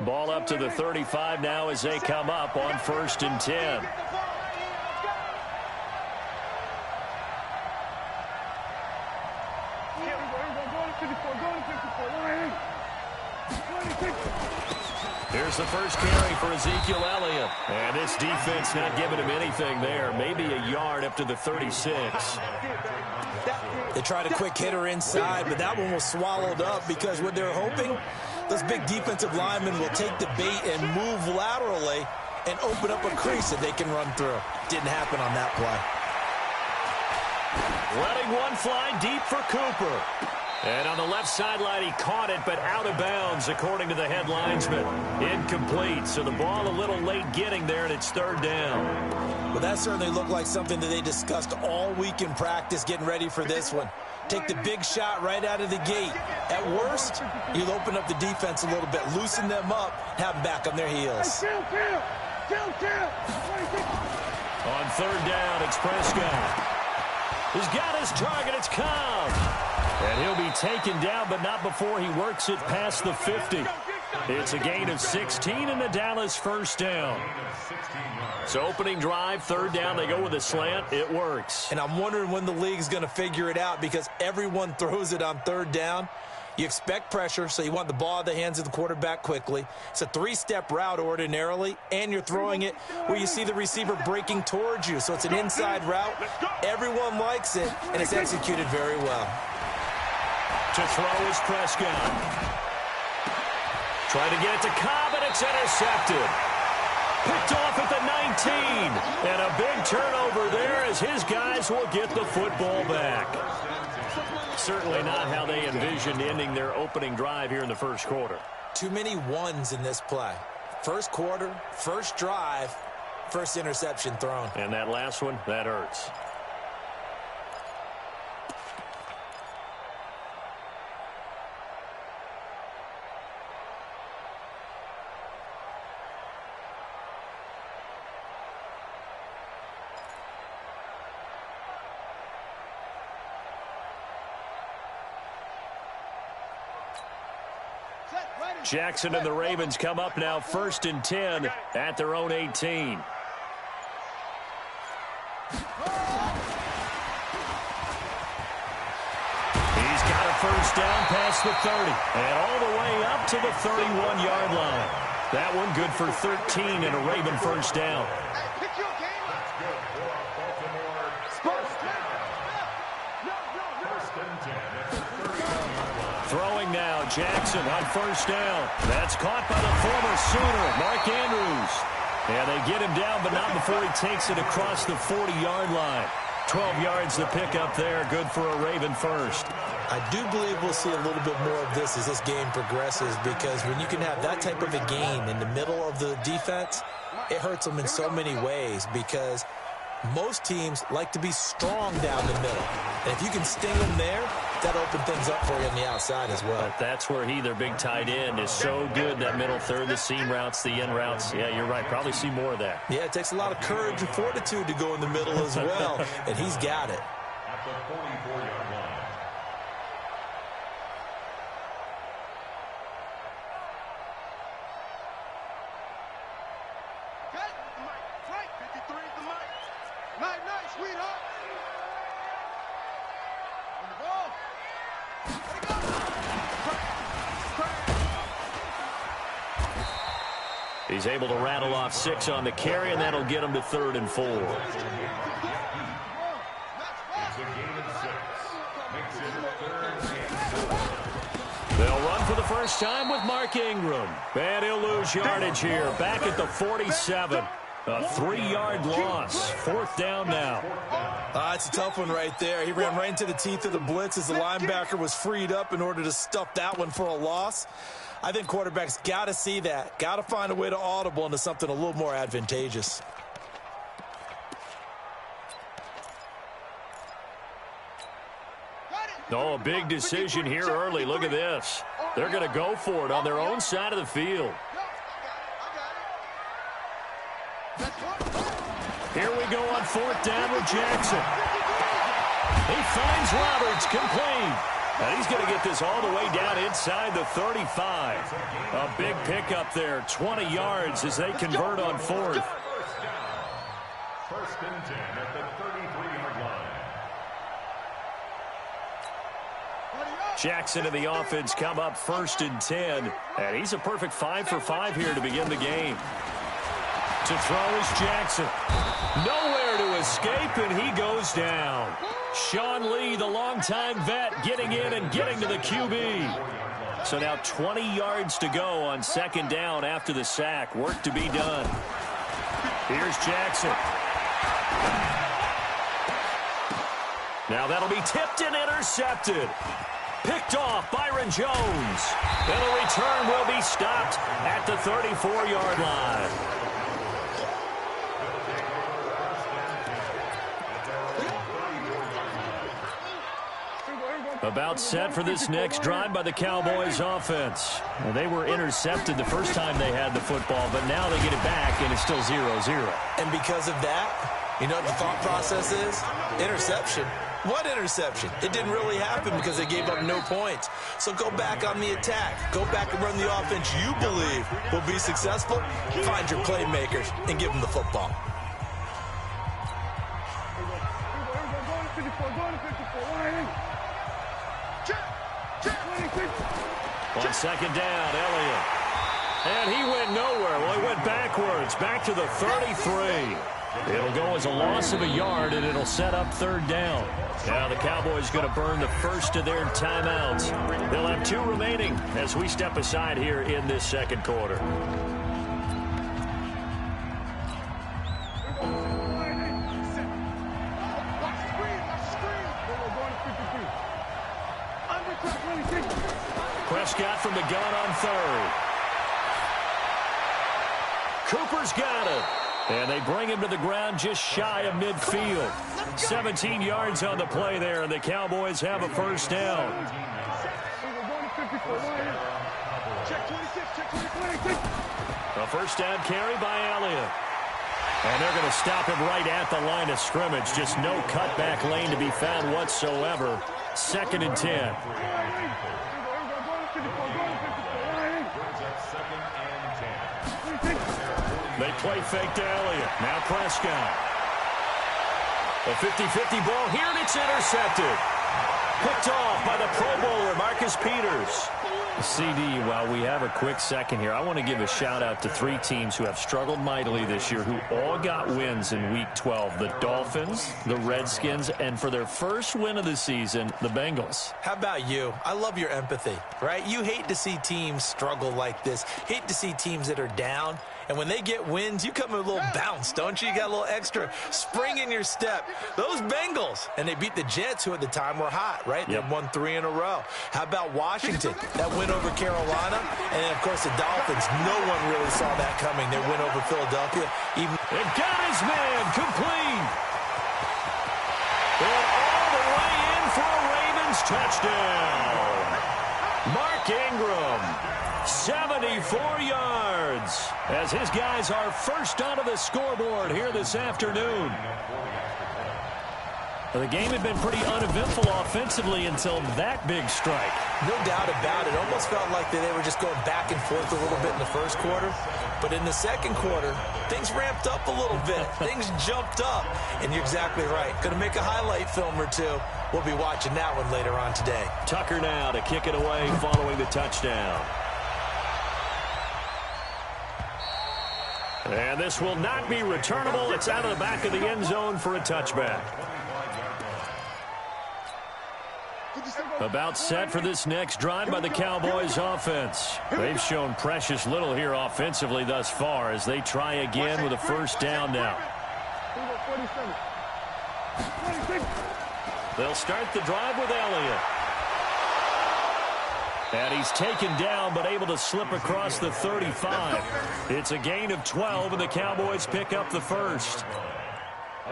Ball up to the 35 now as they come up on 1st and 10. Here's the first carry for Ezekiel Elliott. And this defense not giving him anything there. Maybe a yard up to the 36. They tried a quick hitter inside, but that one was swallowed up because what they're hoping, those big defensive linemen will take the bait and move laterally and open up a crease that they can run through. Didn't happen on that play. Letting one fly deep for Cooper. And on the left sideline, he caught it, but out of bounds, according to the head linesman. Incomplete, so the ball a little late getting there, and it's 3rd down. Well, that certainly looked like something that they discussed all week in practice, getting ready for this one. Take the big shot right out of the gate. At worst, you'll open up the defense a little bit, loosen them up, have them back on their heels. On 3rd down, it's Prescott. He's got his target. It's Cobb. And he'll be taken down, but not before he works it past the 50. It's a gain of 16 and the Dallas 1st down. So opening drive, 3rd down, they go with a slant. It works. And I'm wondering when the league's going to figure it out because everyone throws it on 3rd down. You expect pressure, so you want the ball in the hands of the quarterback quickly. It's a 3-step route ordinarily, and you're throwing it where you see the receiver breaking towards you. So it's an inside route. Everyone likes it, and it's executed very well. To throw is Prescott. Trying to get it to Cobb, and it's intercepted. Picked off at the 19. And a big turnover there as his guys will get the football back. Certainly not how they envisioned ending their opening drive here in the 1st quarter. Too many ones in this play. 1st quarter, 1st drive, 1st interception thrown. And that last one, that hurts. Jackson and the Ravens come up now 1st and 10 at their own 18. He's got a 1st down past the 30 and all the way up to the 31-yard line. That one good for 13 and a Raven 1st down. Throwing now, Jackson on 1st down. That's caught by the former Sooner, Mark Andrews. And they get him down, but not before he takes it across the 40-yard line. 12 yards to pick up there, good for a Raven 1st. I do believe we'll see a little bit more of this as this game progresses because when you can have that type of a gain in the middle of the defense, it hurts them in so many ways because most teams like to be strong down the middle. And if you can sting them there, that'll open things up for you on the outside as well. But that's where their big tight end, is so good, that middle third, the seam routes, the in routes. Yeah, you're right. Probably see more of that. Yeah, it takes a lot of courage and fortitude to go in the middle as well, and he's got it. At the 44-yard line. He's able to rattle off 6 on the carry, and that'll get him to 3rd and 4. It's a gain of 6. Makes it 3rd and 8. They'll run for the first time with Mark Ingram. And he'll lose yardage here. Back at the 47. A 3-yard loss. 4th down now. It's a tough one right there. He ran right into the teeth of the blitz as the linebacker was freed up in order to stuff that one for a loss. I think quarterbacks got to see that. Got to find a way to audible into something a little more advantageous. Oh, a big decision here early. Look at this. They're going to go for it on their own side of the field. Here we go on 4th down with Jackson. He finds Roberts, complete. And he's going to get this all the way down inside the 35. A big pickup there, 20 yards as they convert on fourth. First and 10 at the 33-yard line. Jackson and the offense come up first and 10. And he's a perfect 5 for 5 here to begin the game. To throw is Jackson. Nowhere to escape, and he goes down. Sean Lee, the longtime vet, getting in and getting to the QB. So now 20 yards to go on second down after the sack. Work to be done. Here's Jackson. Now that'll be tipped and intercepted. Picked off Byron Jones. And the return will be stopped at the 34-yard line. About set for this next drive by the Cowboys offense. Well, they were intercepted the first time they had the football, but now they get it back, and it's still 0-0. And because of that, you know what the thought process is? Interception. What interception? It didn't really happen because they gave up no points. So go back on the attack. Go back and run the offense you believe will be successful. Find your playmakers and give them the football. On second down, Elliott. And he went nowhere. Well, he went backwards, back to the 33. It'll go as a loss of a yard, and it'll set up third down. Now the Cowboys going to burn the first of their timeouts. They'll have 2 remaining as we step aside here in this second quarter. Prescott from the gun on third. Cooper's got it. And they bring him to the ground just shy of midfield. 17 yards on the play there, and the Cowboys have a first down. A first down carry by Elliott. And they're going to stop him right at the line of scrimmage. Just no cutback lane to be found whatsoever. Second and 10. They play fake to Elliott. Now Prescott. A 50-50 ball here, and it's intercepted. Picked off by the Pro Bowler, Marcus Peters. CD, while we have a quick second here, I want to give a shout-out to 3 teams who have struggled mightily this year, who all got wins in Week 12. The Dolphins, the Redskins, and for their first win of the season, the Bengals. How about you? I love your empathy, right? You hate to see teams struggle like this. Hate to see teams that are down. And when they get wins, you come with a little bounce, don't you? You got a little extra spring in your step. Those Bengals, and they beat the Jets, who at the time were hot, right? They won 3 in a row. How about Washington? That win over Carolina. And then, of course, the Dolphins. No one really saw that coming. Their win over Philadelphia. It got his man complete. And all the way in for a Ravens touchdown. Mark Ingram. 74 yards as his guys are first onto the scoreboard here this afternoon. The game had been pretty uneventful offensively until that big strike. No doubt about it. Almost felt like they were just going back and forth a little bit in the first quarter. But in the second quarter, things ramped up a little bit. Things jumped up. And you're exactly right. Going to make a highlight film or two. We'll be watching that one later on today. Tucker now to kick it away following the touchdown. And this will not be returnable. It's out of the back of the end zone for a touchback. About set for this next drive by the Cowboys offense. They've shown precious little here offensively thus far as they try again with a first down now. They'll start the drive with Elliott. And he's taken down but able to slip across the 35. It's a gain of 12, and the Cowboys pick up the first.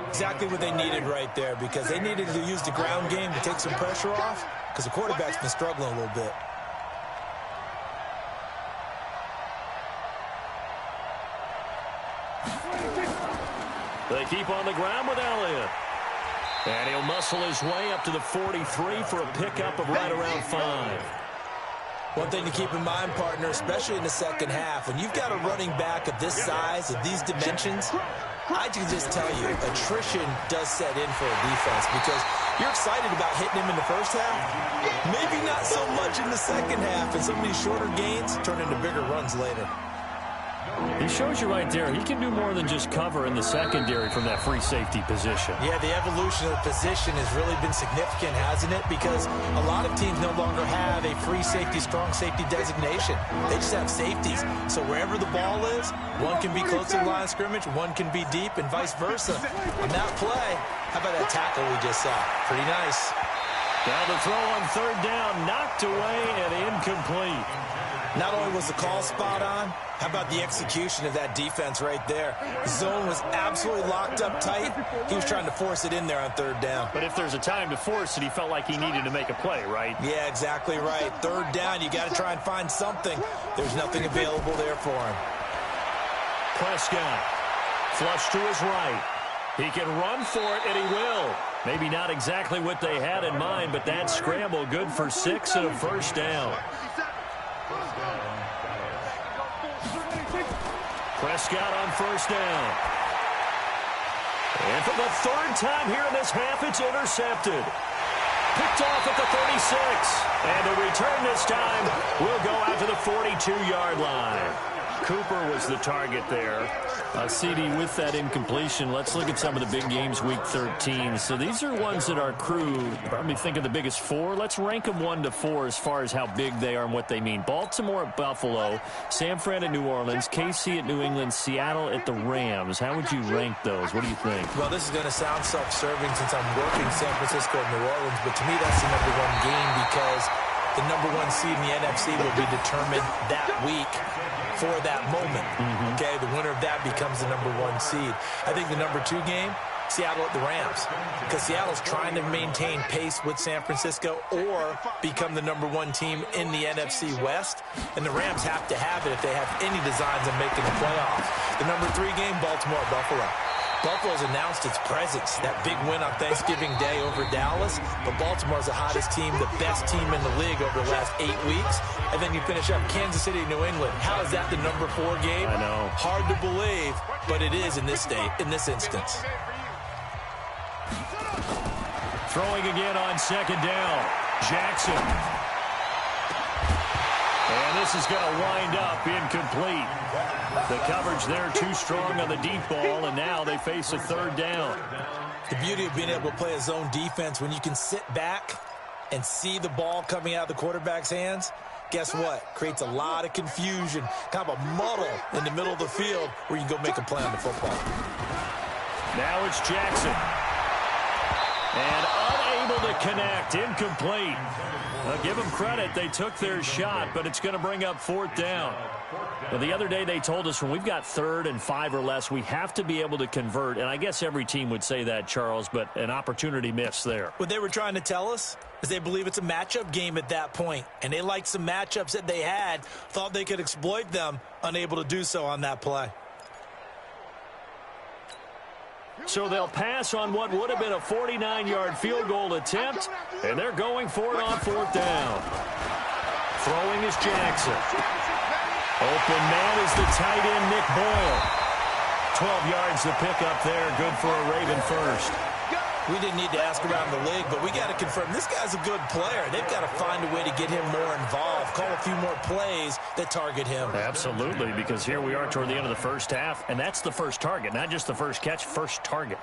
Exactly what they needed right there, because they needed to use the ground game to take some pressure off, because the quarterback's been struggling a little bit. They keep on the ground with Elliott. And he'll muscle his way up to the 43 for a pickup of right around 5. One thing to keep in mind, partner, especially in the second half, when you've got a running back of this size, of these dimensions, I can just tell you, attrition does set in for a defense because you're excited about hitting him in the first half. Maybe not so much in the second half, and some of these shorter gains turn into bigger runs later. He shows you right there, he can do more than just cover in the secondary from that free safety position. Yeah, the evolution of the position has really been significant, hasn't it? Because a lot of teams no longer have a free safety, strong safety designation. They just have safeties. So wherever the ball is, one can be close to the line of scrimmage, one can be deep, and vice versa. On that play, how about that tackle we just saw? Pretty nice. Now the throw on third down, knocked away and incomplete. Not only was the call spot on, how about the execution of that defense right there? The zone was absolutely locked up tight. He was trying to force it in there on third down. But if there's a time to force it, he felt like he needed to make a play, right? Yeah, exactly right. Third down, you got to try and find something. There's nothing available there for him. Prescott, flush to his right. He can run for it, and he will. Maybe not exactly what they had in mind, but that scramble good for 6 and a first down. Prescott on first down. And for the third time here in this half, it's intercepted. Picked off at the 36. And the return this time will go out to the 42-yard line. Cooper was the target there. CD, with that incompletion, let's look at some of the big games week 13. So these are ones that our crew probably think of the biggest 4. Let's rank them 1 to 4 as far as how big they are and what they mean. Baltimore at Buffalo, San Fran at New Orleans, KC at New England, Seattle at the Rams. How would you rank those? What do you think? Well, this is going to sound self-serving since I'm working San Francisco and New Orleans, but to me that's the #1 game because the #1 seed in the NFC will be determined that week for that moment. Okay, the winner of that becomes the #1 seed. I think the #2 game, Seattle at the Rams, because Seattle's trying to maintain pace with San Francisco or become the #1 team in the NFC West, and the Rams have to have it if they have any designs on making the playoffs. The #3 game, Baltimore at Buffalo. Buffalo's announced its presence, that big win on Thanksgiving Day over Dallas, but Baltimore's the hottest team, the best team in the league over the last 8 weeks, and then you finish up Kansas City, New England. How is that the #4 game? I know. Hard to believe, but it is in this instance. Throwing again on second down. Jackson. And this is going to wind up incomplete. The coverage there too strong on the deep ball, and now they face a third down. The beauty of being able to play a zone defense when you can sit back and see the ball coming out of the quarterback's hands, guess what? Creates a lot of confusion, kind of a muddle in the middle of the field where you can go make a play on the football. Now it's Jackson. And unable to connect, incomplete. Now, give them credit. They took their shot, but it's going to bring up fourth down. Well, the other day they told us when we've got 3rd and 5 or less, we have to be able to convert. And I guess every team would say that, Charles, but an opportunity missed there. What they were trying to tell us is they believe it's a matchup game at that point, and they liked some matchups that they had, thought they could exploit them, unable to do so on that play. So they'll pass on what would have been a 49-yard field goal attempt, and they're going for it on fourth down. Throwing is Jackson. Open man is the tight end, Nick Boyle. 12 yards to pick up there, good for a Raven first. We didn't need to ask around the league, but we got to confirm this guy's a good player. They've got to find a way to get him more involved, call a few more plays that target him. Absolutely, because here we are toward the end of the first half, and that's the first target, not just the first catch, first target.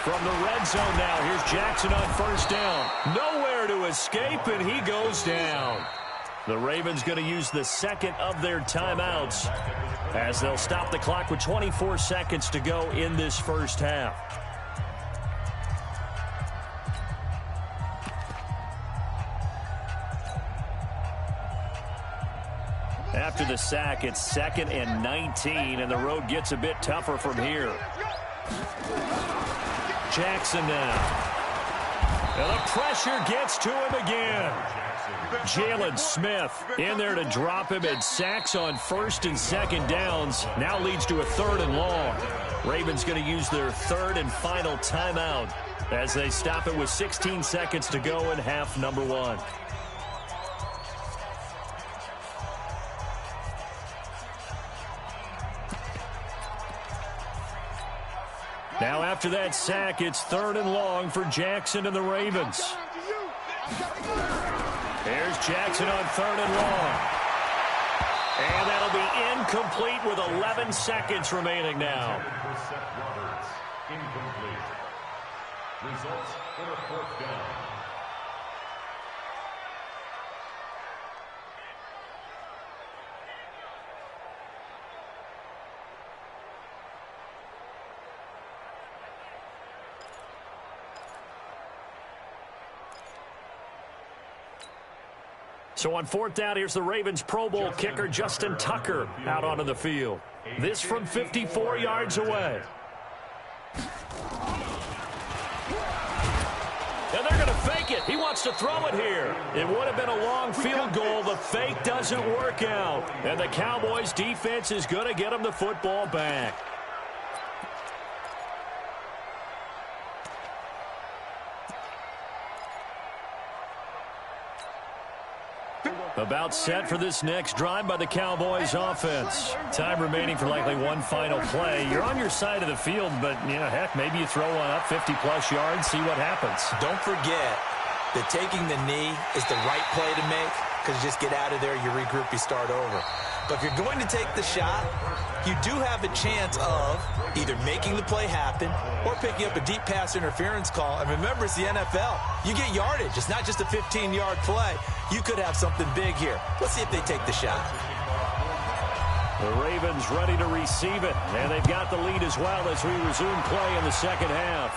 From the red zone now, here's Jackson on first down. Nowhere to escape, and he goes down. The Ravens going to use the second of their timeouts as they'll stop the clock with 24 seconds to go in this first half. After the sack, it's 2nd and 19, and the road gets a bit tougher from here. Jackson now. And the pressure gets to him again. Jalen Smith in there to drop him, and sacks on first and second downs. Now leads to a 3rd and long. Ravens going to use their 3rd and final timeout as they stop it with 16 seconds to go in half number 1. Now after that sack, it's 3rd and long for Jackson and the Ravens. Here's Jackson on 3rd and long. And that'll be incomplete with 11 seconds remaining now. Incomplete. Results in a 4th down. So on 4th down, here's the Ravens Pro Bowl kicker Justin Tucker out onto the field. This from 54 yards away. And they're going to fake it. He wants to throw it here. It would have been a long field goal. The fake doesn't work out. And the Cowboys defense is going to get him the football back. About set for this next drive by the Cowboys offense. Time remaining for likely one final play. You're on your side of the field, but, heck, maybe you throw one up 50-plus yards, see what happens. Don't forget that taking the knee is the right play to make, because you just get out of there, you regroup, you start over. But if you're going to take the shot, you do have a chance of either making the play happen or picking up a deep pass interference call. And remember, it's the NFL. You get yardage. It's not just a 15-yard play. You could have something big here. Let's see if they take the shot. The Ravens ready to receive it, and they've got the lead as well as we resume play in the second half.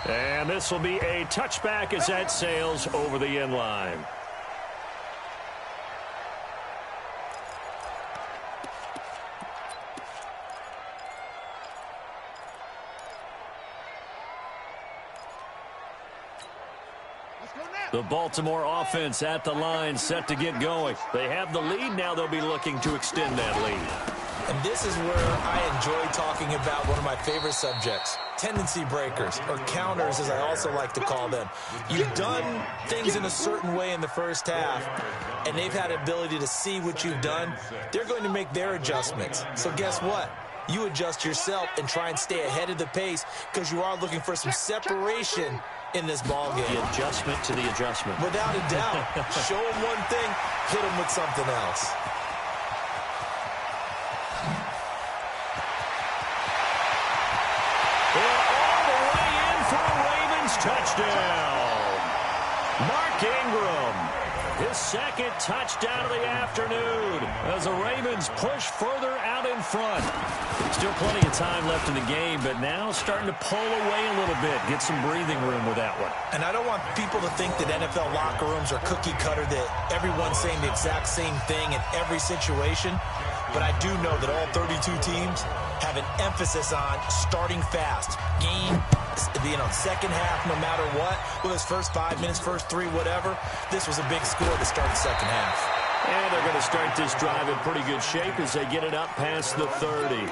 And this will be a touchback as that sails over the end line. The Baltimore offense at the line, set to get going. They have the lead. Now they'll be looking to extend that lead. And this is where I enjoy talking about one of my favorite subjects, tendency breakers, or counters as I also like to call them. You've done things in a certain way in the first half, and they've had the ability to see what you've done. They're going to make their adjustments. So guess what? You adjust yourself and try and stay ahead of the pace because you are looking for some separation in this ball game. The adjustment to the adjustment. Without a doubt. Show them one thing, hit them with something else. And all the way in for a Ravens touchdown. Mark Ingram, his second touchdown of the afternoon as the Ravens push further out in front. Still plenty of time left in the game, but now starting to pull away a little bit, get some breathing room with that one. And I don't want people to think that NFL locker rooms are cookie cutter, that everyone's saying the exact same thing in every situation. But I do know that all 32 teams have an emphasis on starting fast. Game, second half, no matter what. Whether it's first 5 minutes, first 3, whatever. This was a big score to start the second half. And they're going to start this drive in pretty good shape as they get it up past the 30.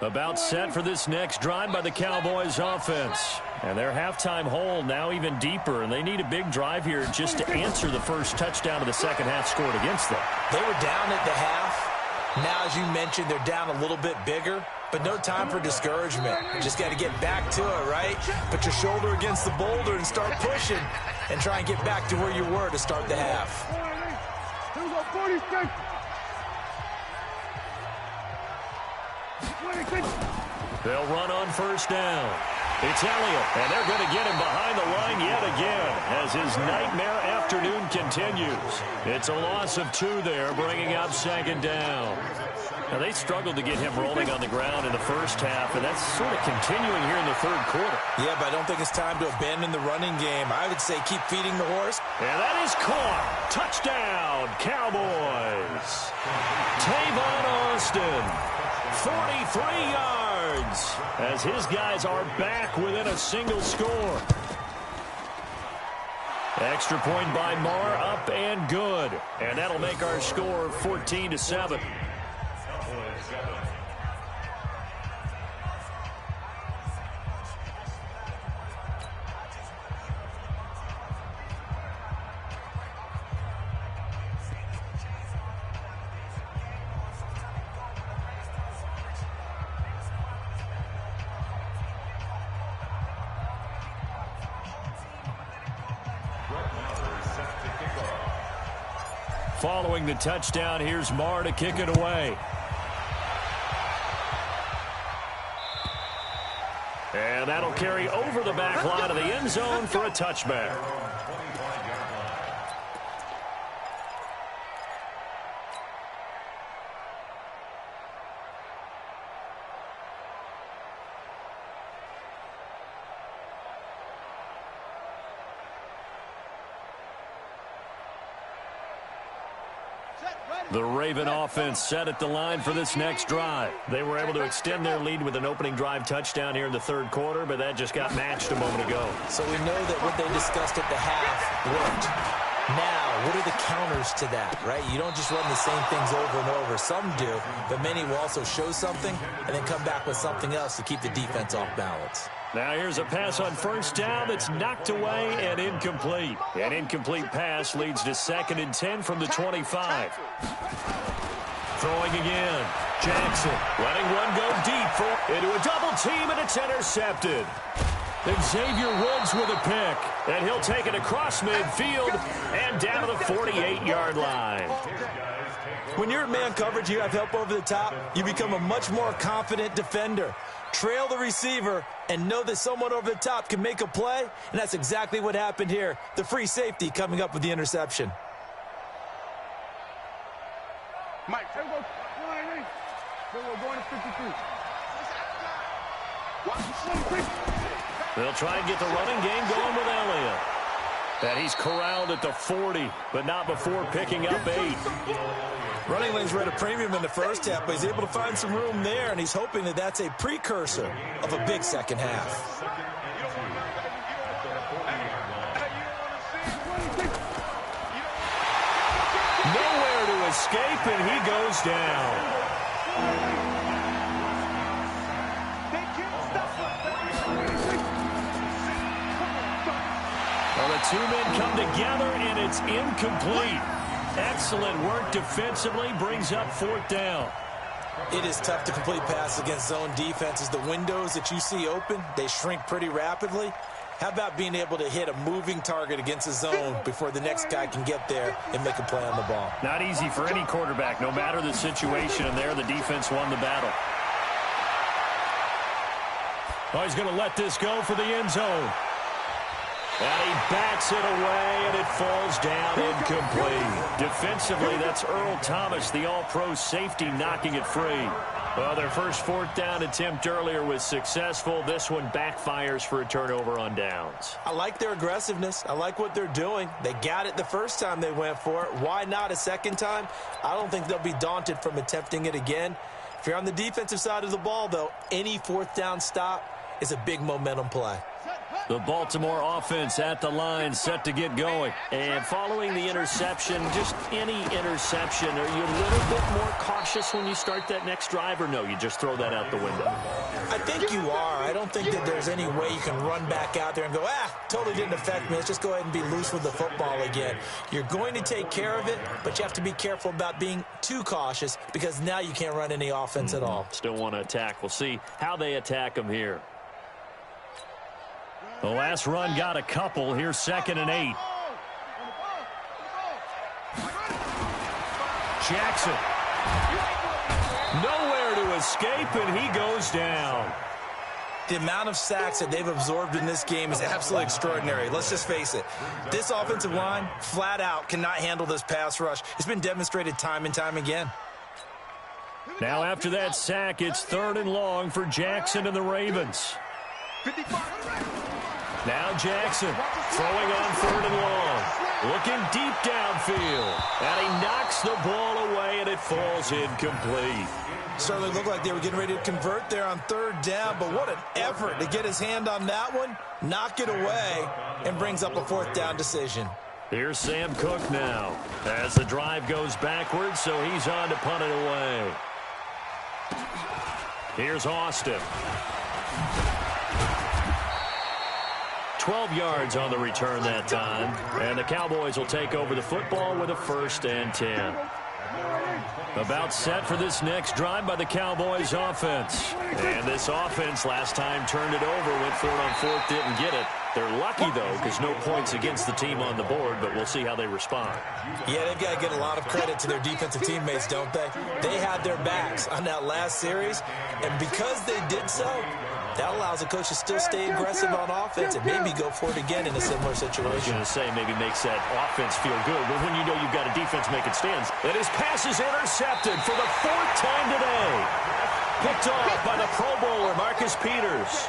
About set for this next drive by the Cowboys offense. And their halftime hole now even deeper, and they need a big drive here just to answer the first touchdown of the second half scored against them. They were down at the half. Now, as you mentioned, they're down a little bit bigger, but no time for discouragement. Just got to get back to it, right? Put your shoulder against the boulder and start pushing and try and get back to where you were to start the half. They'll run on first down. It's Elliott, and they're going to get him behind the line yet again as his nightmare afternoon continues. It's a loss of 2 there, bringing up second down. Now, they struggled to get him rolling on the ground in the first half, and that's sort of continuing here in the third quarter. Yeah, but I don't think it's time to abandon the running game. I would say keep feeding the horse. And that is caught. Touchdown, Cowboys. Tavon Austin, 43 yards, as his guys are back within a single score. Extra point by Marr, up and good. And that'll make our score 14-7. Following the touchdown, here's Marr to kick it away. And that'll carry over the back line of the end zone for a touchback. The Raven offense set at the line for this next drive. They were able to extend their lead with an opening drive touchdown here in the third quarter, but that just got matched a moment ago. So we know that what they discussed at the half worked. Now, what are the counters to that, right? You don't just run the same things over and over. Some do, but many will also show something and then come back with something else to keep the defense off balance. Now here's a pass on first down that's knocked away and incomplete. An incomplete pass leads to 2nd and 10 from the 25. Throwing again. Jackson letting one go deep into a double team, and it's intercepted. Then Xavier Woods with a pick, and he'll take it across midfield and down to the 48-yard line. When you're in man coverage, you have help over the top, you become a much more confident defender. Trail the receiver and know that someone over the top can make a play, and that's exactly what happened here. The free safety coming up with the interception. Mike, go going to 53. They'll try and get the running game going with Elliott. And he's corralled at the 40, but not before picking up 8. Running lanes were at a premium in the first half, but he's able to find some room there, and he's hoping that that's a precursor of a big second half. Nowhere to escape, and he goes down. Well, the two men come together, and it's incomplete. Excellent work defensively, brings up 4th down. It is tough to complete passes against zone defenses. The windows that you see open, they shrink pretty rapidly. How about being able to hit a moving target against a zone before the next guy can get there and make a play on the ball? Not easy for any quarterback, no matter the situation, and there the defense won the battle. Oh, he's going to let this go for the end zone. And he bats it away, and it falls down incomplete. Defensively, that's Earl Thomas, the all-pro safety, knocking it free. Well, their first 4th down attempt earlier was successful. This one backfires for a turnover on downs. I like their aggressiveness. I like what they're doing. They got it the first time they went for it. Why not a second time? I don't think they'll be daunted from attempting it again. If you're on the defensive side of the ball, though, any 4th down stop is a big momentum play. The Baltimore offense at the line, set to get going. And following the interception, just any interception, are you a little bit more cautious when you start that next drive, or no, you just throw that out the window? I think you are. I don't think that there's any way you can run back out there and go, totally didn't affect me. Let's just go ahead and be loose with the football again. You're going to take care of it, but you have to be careful about being too cautious because now you can't run any offense at all. Still want to attack. We'll see how they attack them here. The last run got a couple. Here's 2nd and 8. Jackson. Nowhere to escape, and he goes down. The amount of sacks that they've absorbed in this game is absolutely extraordinary. Let's just face it. This offensive line, flat out, cannot handle this pass rush. It's been demonstrated time and time again. Now after that sack, it's 3rd and long for Jackson and the Ravens. Now Jackson throwing on 3rd and long. Looking deep downfield. And he knocks the ball away, and it falls incomplete. Certainly looked like they were getting ready to convert there on 3rd down, but what an effort to get his hand on that one, knock it away, and brings up a 4th down decision. Here's Sam Cook now as the drive goes backwards, so he's on to punt it away. Here's Austin. 12 yards on the return that time, and the Cowboys will take over the football with a 1st and 10. About set for this next drive by the Cowboys offense. And this offense last time turned it over, went for it on 4th, didn't get it. They're lucky, though, because no points against the team on the board, but we'll see how they respond. Yeah, they've got to get a lot of credit to their defensive teammates, don't they? They had their backs on that last series, and because they did so, that allows the coach to still stay aggressive on offense and maybe go for it again in a similar situation. I was going to say maybe makes that offense feel good, but when you know you've got a defense making stands, and his pass is intercepted for the 4th time today. Picked off by the Pro Bowler, Marcus Peters.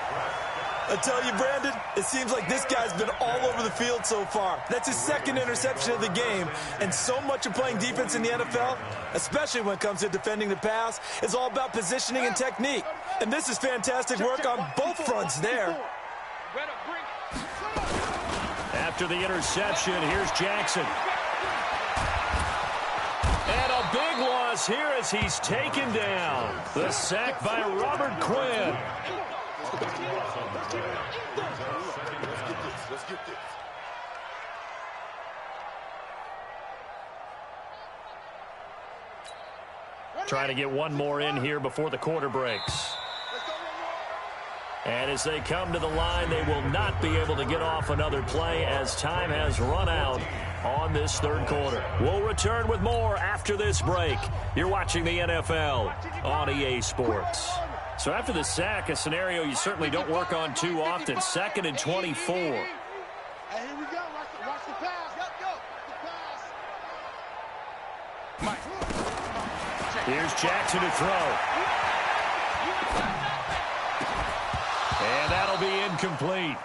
I tell you, Brandon, it seems like this guy's been all over the field so far. That's his 2nd interception of the game. And so much of playing defense in the NFL, especially when it comes to defending the pass, is all about positioning and technique. And this is fantastic work on both fronts there. After the interception, here's Jackson. And a big loss here as he's taken down. The sack by Robert Quinn. Let's get this. Trying to get one more in here before the quarter breaks. And as they come to the line, they will not be able to get off another play as time has run out on this 3rd quarter. We'll return with more after this break. You're watching the NFL on EA Sports. So after the sack, a scenario you certainly don't work on too often. 2nd and 24. Hey, here we go. Watch the pass. Go. The pass. Mike. Here's Jackson to throw. And that'll be incomplete.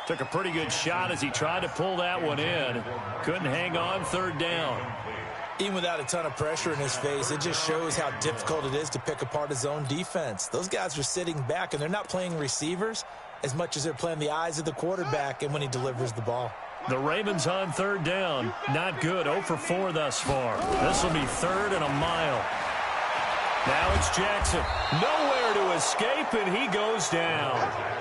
Took a pretty good shot as he tried to pull that one in. Couldn't hang on 3rd down. Even without a ton of pressure in his face, it just shows how difficult it is to pick apart his own defense. Those guys are sitting back, and they're not playing receivers as much as they're playing the eyes of the quarterback and when he delivers the ball. The Ravens on 3rd down. Not good. 0 for 4 thus far. This will be 3rd and a mile. Now it's Jackson. Nowhere to escape, and he goes down.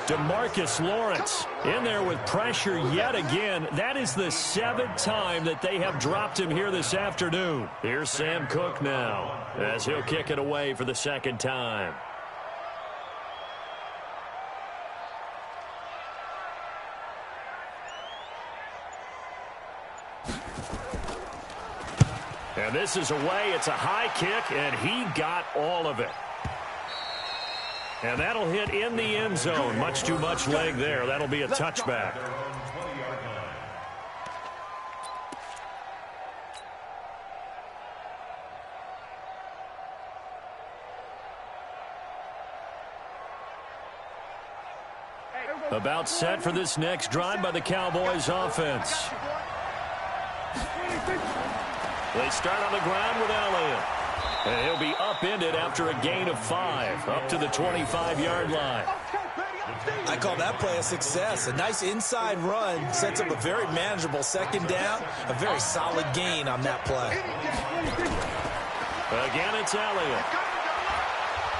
DeMarcus Lawrence in there with pressure yet again. That is the 7th time that they have dropped him here this afternoon. Here's Sam Cook now as he'll kick it away for the 2nd time. And this is away. It's a high kick, and he got all of it. And that'll hit in the end zone. Much too much leg there. That'll be a touchback. About set for this next drive by the Cowboys offense. They start on the ground with Elliott. And he'll be upended after a gain of 5, up to the 25-yard line. I call that play a success. A nice inside run sets up a very manageable 2nd down, a very solid gain on that play. Again, it's Elliott.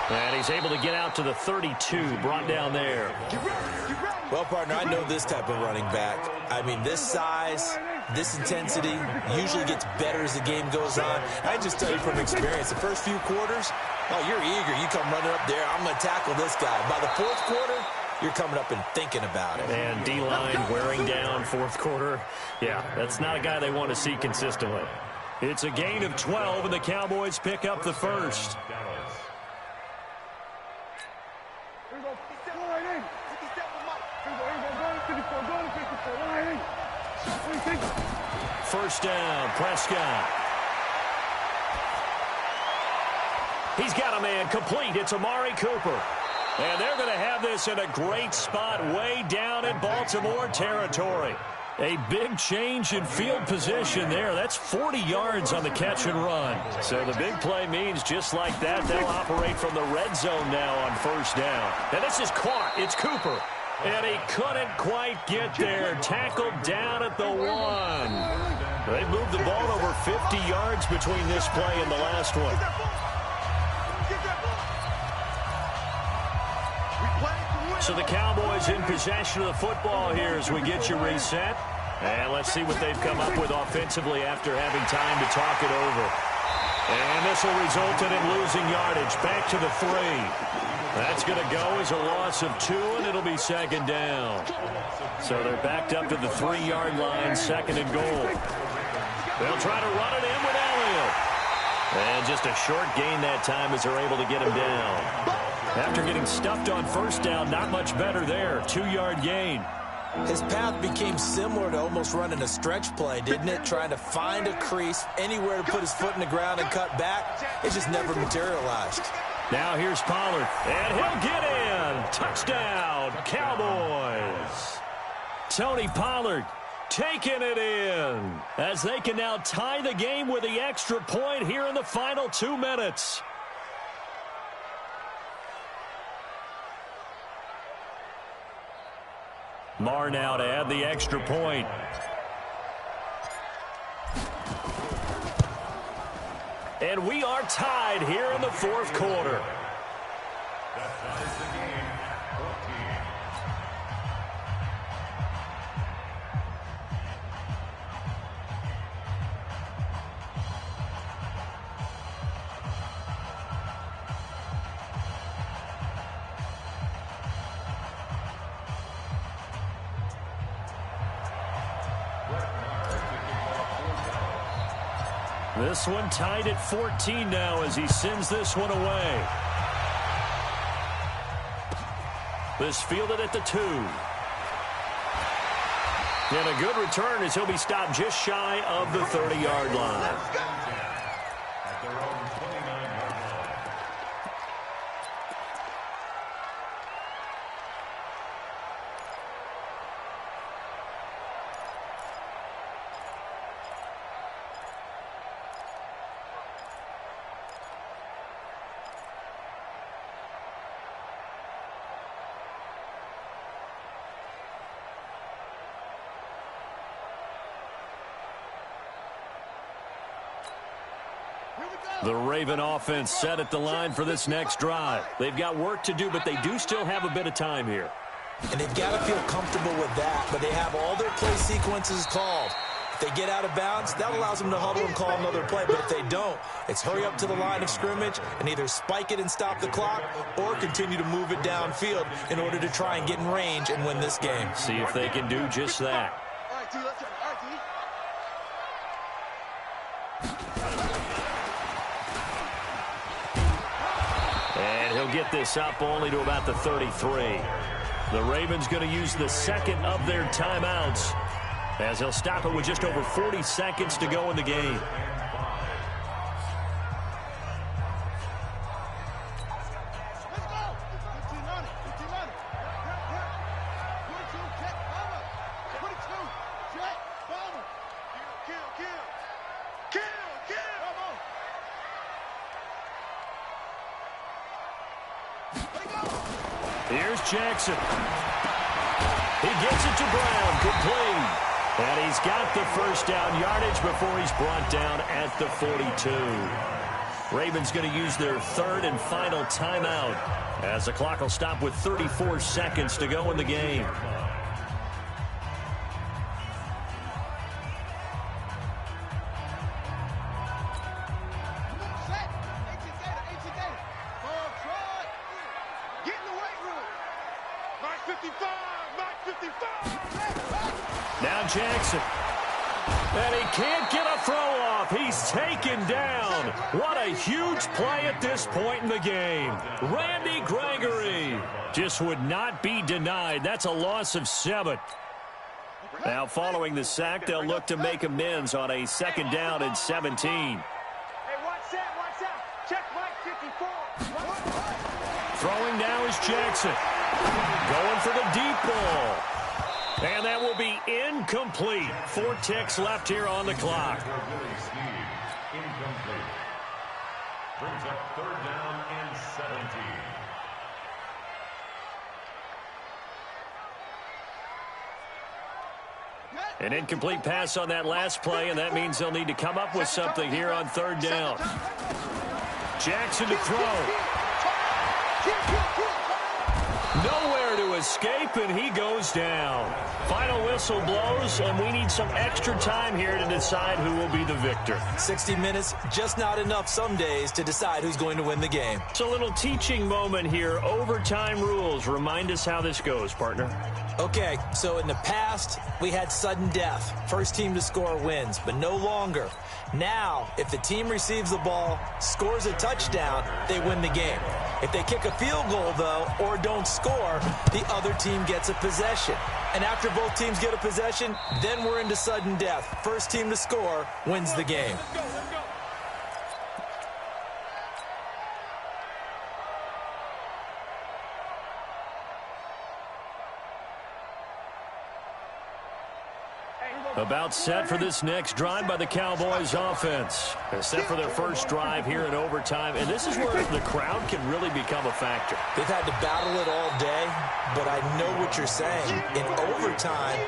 And he's able to get out to the 32, brought down there. Well, partner, I know this type of running back. I mean, this size, this intensity usually gets better as the game goes on. I just tell you from experience, the first few quarters, oh, you're eager. You come running up there, I'm going to tackle this guy. By the 4th quarter, you're coming up and thinking about it. And D-line wearing down 4th quarter. Yeah, that's not a guy they want to see consistently. It's a gain of 12, and the Cowboys pick up the 1st. First down, Prescott. He's got a man complete. It's Amari Cooper. And they're going to have this in a great spot way down in Baltimore territory. A big change in field position there. That's 40 yards on the catch and run. So the big play means just like that, they'll operate from the red zone now on first down. And this is caught. It's Cooper. And he couldn't quite get there. Tackled down at the 1. They moved the ball over 50 yards between this play and the last one. So the Cowboys in possession of the football here as we get you reset. And let's see what they've come up with offensively after having time to talk it over. And this will result in him losing yardage. Back to the 3. That's going to go as a loss of 2, and it'll be second down. So they're backed up to the 3-yard line, second and goal. They'll try to run it in with Elliott. And just a short gain that time as they're able to get him down. After getting stuffed on first down, not much better there. 2-yard gain. His path became similar to almost running a stretch play, didn't it? Trying to find a crease, anywhere to put his foot in the ground and cut back. It just never materialized. Now here's Pollard, and he'll get in. Touchdown, Cowboys. Tony Pollard taking it in as they can now tie the game with the extra point here in the final 2 minutes. Marr now to add the extra point. And we are tied here in the fourth quarter. That ties the game. 14. This one tied at 14 now as he sends this one away. This fielded at the 2. And a good return as he'll be stopped just shy of the 30-yard line. At their own 29-yard line. The Raven offense set at the line for this next drive. They've got work to do, but they do still have a bit of time here. And they've got to feel comfortable with that, but they have all their play sequences called. If they get out of bounds, that allows them to huddle and call another play. But if they don't, it's hurry up to the line of scrimmage and either spike it and stop the clock or continue to move it downfield in order to try and get in range and win this game. See if they can do just that. All right, T, let's go. All right, T. And he'll get this up only to about the 33. The Ravens going to use the second of their timeouts as he'll stop it with just over 40 seconds to go in the game. Let's go. 15 on it. 15 on it. 22, check, bomber. 22, check, bomber. Kill, kill, kill. Kill, kill. Come on. Let go. Here's Jackson. He gets it to Brown, complete. And he's got the first down yardage before he's brought down at the 42. Ravens going to use their third and final timeout as the clock will stop with 34 seconds to go in the game. Set. 18 Gator. Ball tried. Get in the weight room. Mark 55. Mark 55. Now Jackson. And he can't get a throw off. He's taken down. What a huge play at this point in the game. Randy Gregory just would not be denied. That's a loss of 7. Now following the sack, they'll look to make amends on a second down and 17. Hey, watch that. Check Mike 54. Throwing now is Jackson. Going for the deep ball. And that will be incomplete. 4 ticks left here on the clock. Incomplete. Brings up 3rd down and 17. An incomplete pass on that last play, and that means they'll need to come up with something here on 3rd down. Jackson to throw. Nowhere to escape, and he goes down. Final whistle blows, and we need some extra time here to decide who will be the victor. 60 minutes, just not enough some days to decide who's going to win the game. It's a little teaching moment here. Overtime rules. Remind us how this goes, partner. Okay, so in the past, we had sudden death. First team to score wins, but no longer. Now, if the team receives the ball, scores a touchdown, they win the game. If they kick a field goal, though, or don't score, the other team gets a possession. And after both teams get a possession, then we're into sudden death. First team to score wins the game. About set for this next drive by the Cowboys offense. They're set for their first drive here in overtime, and this is where the crowd can really become a factor. They've had to battle it all day, but I know what you're saying. In overtime,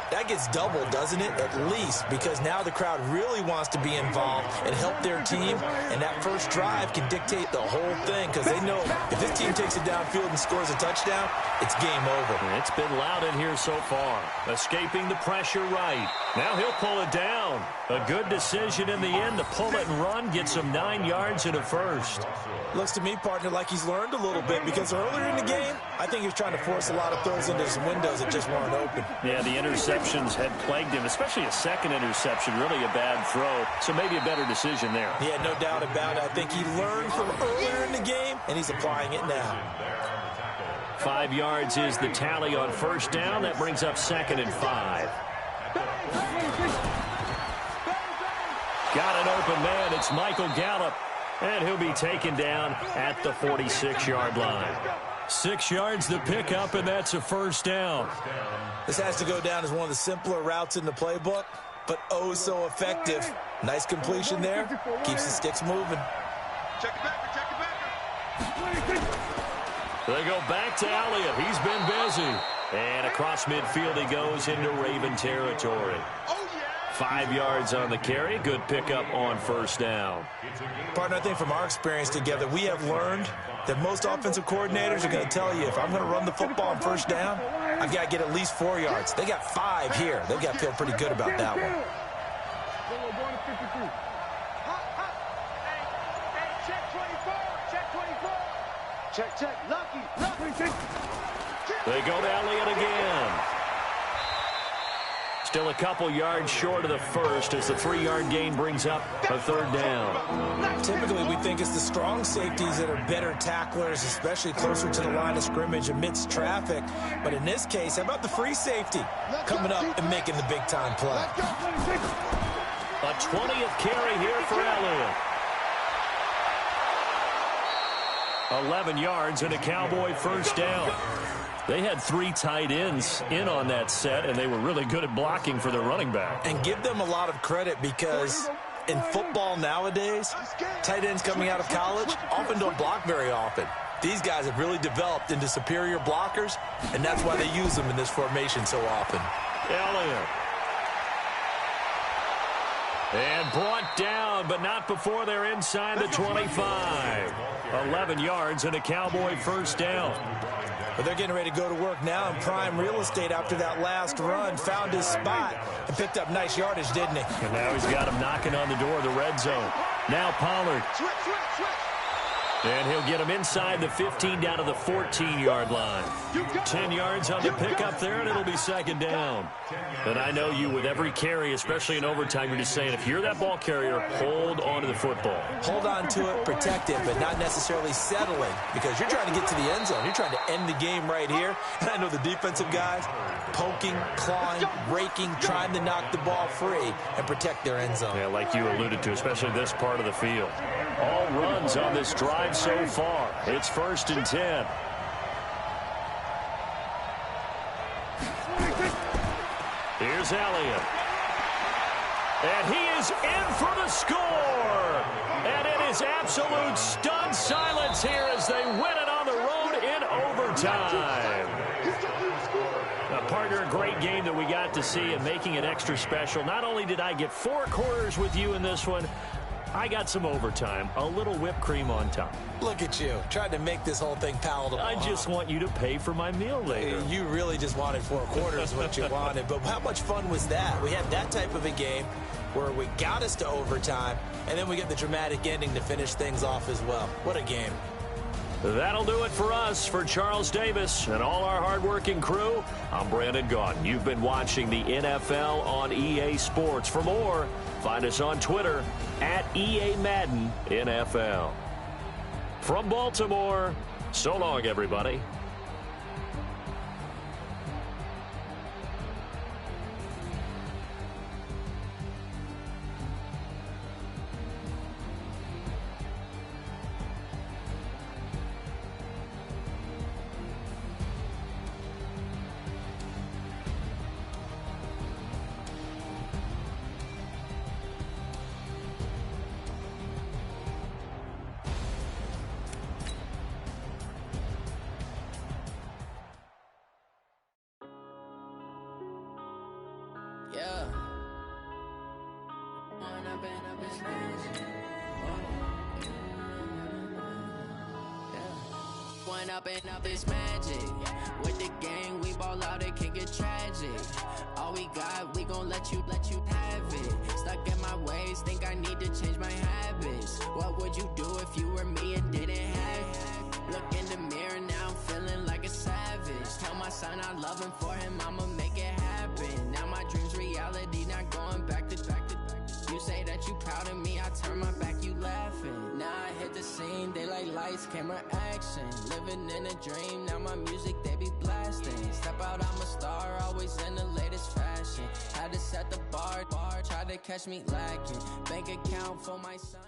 that gets doubled, doesn't it? At least, because now the crowd really wants to be involved and help their team, and that first drive can dictate the whole thing because they know if this team takes it downfield and scores a touchdown, it's game over. It's been loud in here so far. Escaping the pressure right. Now he'll pull it down. A good decision in the end to pull it and run, get some 9 yards and a first. Looks to me, partner, like he's learned a little bit because earlier in the game, I think he was trying to force a lot of throws into some windows that just weren't open. Yeah, the interceptions had plagued him, especially a second interception, really a bad throw. So maybe a better decision there. Yeah, no doubt about it. I think he learned from earlier in the game, and he's applying it now. 5 yards is the tally on first down. That brings up 2nd and 5. Got an open man. It's Michael Gallup. And he'll be taken down at the 46-yard line. 6 yards the pickup, and that's a first down. This has to go down as one of the simpler routes in the playbook, but oh so effective. Nice completion there. Keeps the sticks moving. Check it back, check it back. They go back to Elliott. He's been busy. And across midfield he goes into Raven territory. 5 yards on the carry. Good pickup on first down. Partner, I think from our experience together, we have learned that most offensive coordinators are going to tell you, if I'm going to run the football on first down, I've got to get at least 4 yards. They got 5 here. They've got to feel pretty good about that one. Check, lucky. They go to Elliott again. Still a couple yards short of the first as the 3-yard gain brings up a third down. Typically, we think it's the strong safeties that are better tacklers, especially closer to the line of scrimmage amidst traffic. But in this case, how about the free safety coming up and making the big-time play? A 20th carry here for Elliott. 11 yards and a Cowboy first down. They had 3 tight ends in on that set, and they were really good at blocking for their running back. And give them a lot of credit because in football nowadays, tight ends coming out of college often don't block very often. These guys have really developed into superior blockers, and that's why they use them in this formation so often. Elliott. And brought down, but not before they're inside the 25. 11 yards and a Cowboy first down. But they're getting ready to go to work now in prime real estate after that last run. Found his spot and picked up nice yardage, didn't he? And now he's got him knocking on the door of the red zone. Now Pollard. And he'll get him inside the 15 down to the 14-yard line. 10 yards on the pickup there, and it'll be second down. And I know you, with every carry, especially in overtime, you're just saying, if you're that ball carrier, hold on to the football. Hold on to it, protect it, but not necessarily settling, because you're trying to get to the end zone. You're trying to end the game right here. And I know the defensive guys poking, clawing, raking, trying to knock the ball free and protect their end zone. Yeah, like you alluded to, especially this part of the field. All runs on this drive drive so far. It's 1st and 10. Here's Elliott. And he is in for the score. And it is absolute stunned silence here as they win it on the road in overtime. Partner, a great game that we got to see and making it extra special. Not only did I get 4 quarters with you in this one, I got some overtime, a little whipped cream on top. Look at you, trying to make this whole thing palatable. I just want you to pay for my meal later. You really just wanted 4 quarters what you wanted. But how much fun was that? We had that type of a game where we got us to overtime, and then we get the dramatic ending to finish things off as well. What a game. That'll do it for us. For Charles Davis and all our hardworking crew, I'm Brandon Gaudin. You've been watching the NFL on EA Sports. For more, find us on Twitter at EA Madden NFL. From Baltimore, so long, everybody. Yeah. One up and up is magic. With the gang, we ball out, it can get tragic. All we got, we gon' let you have it. Stuck in my ways, think I need to change my habits. What would you do if you were me and didn't have it? Look in the mirror, now I'm feeling like a savage. Tell my son I love him, for him I'ma make it happen. Now my dream's reality, not going back to. You say that you proud of me, I turn my back, you laughing. Now I hit the scene, they like lights, camera, action. Living in a dream, now my music, they be blasting. Step out, I'm a star, always in the latest fashion. Had to set the bar, try to catch me lacking. Bank account for my son.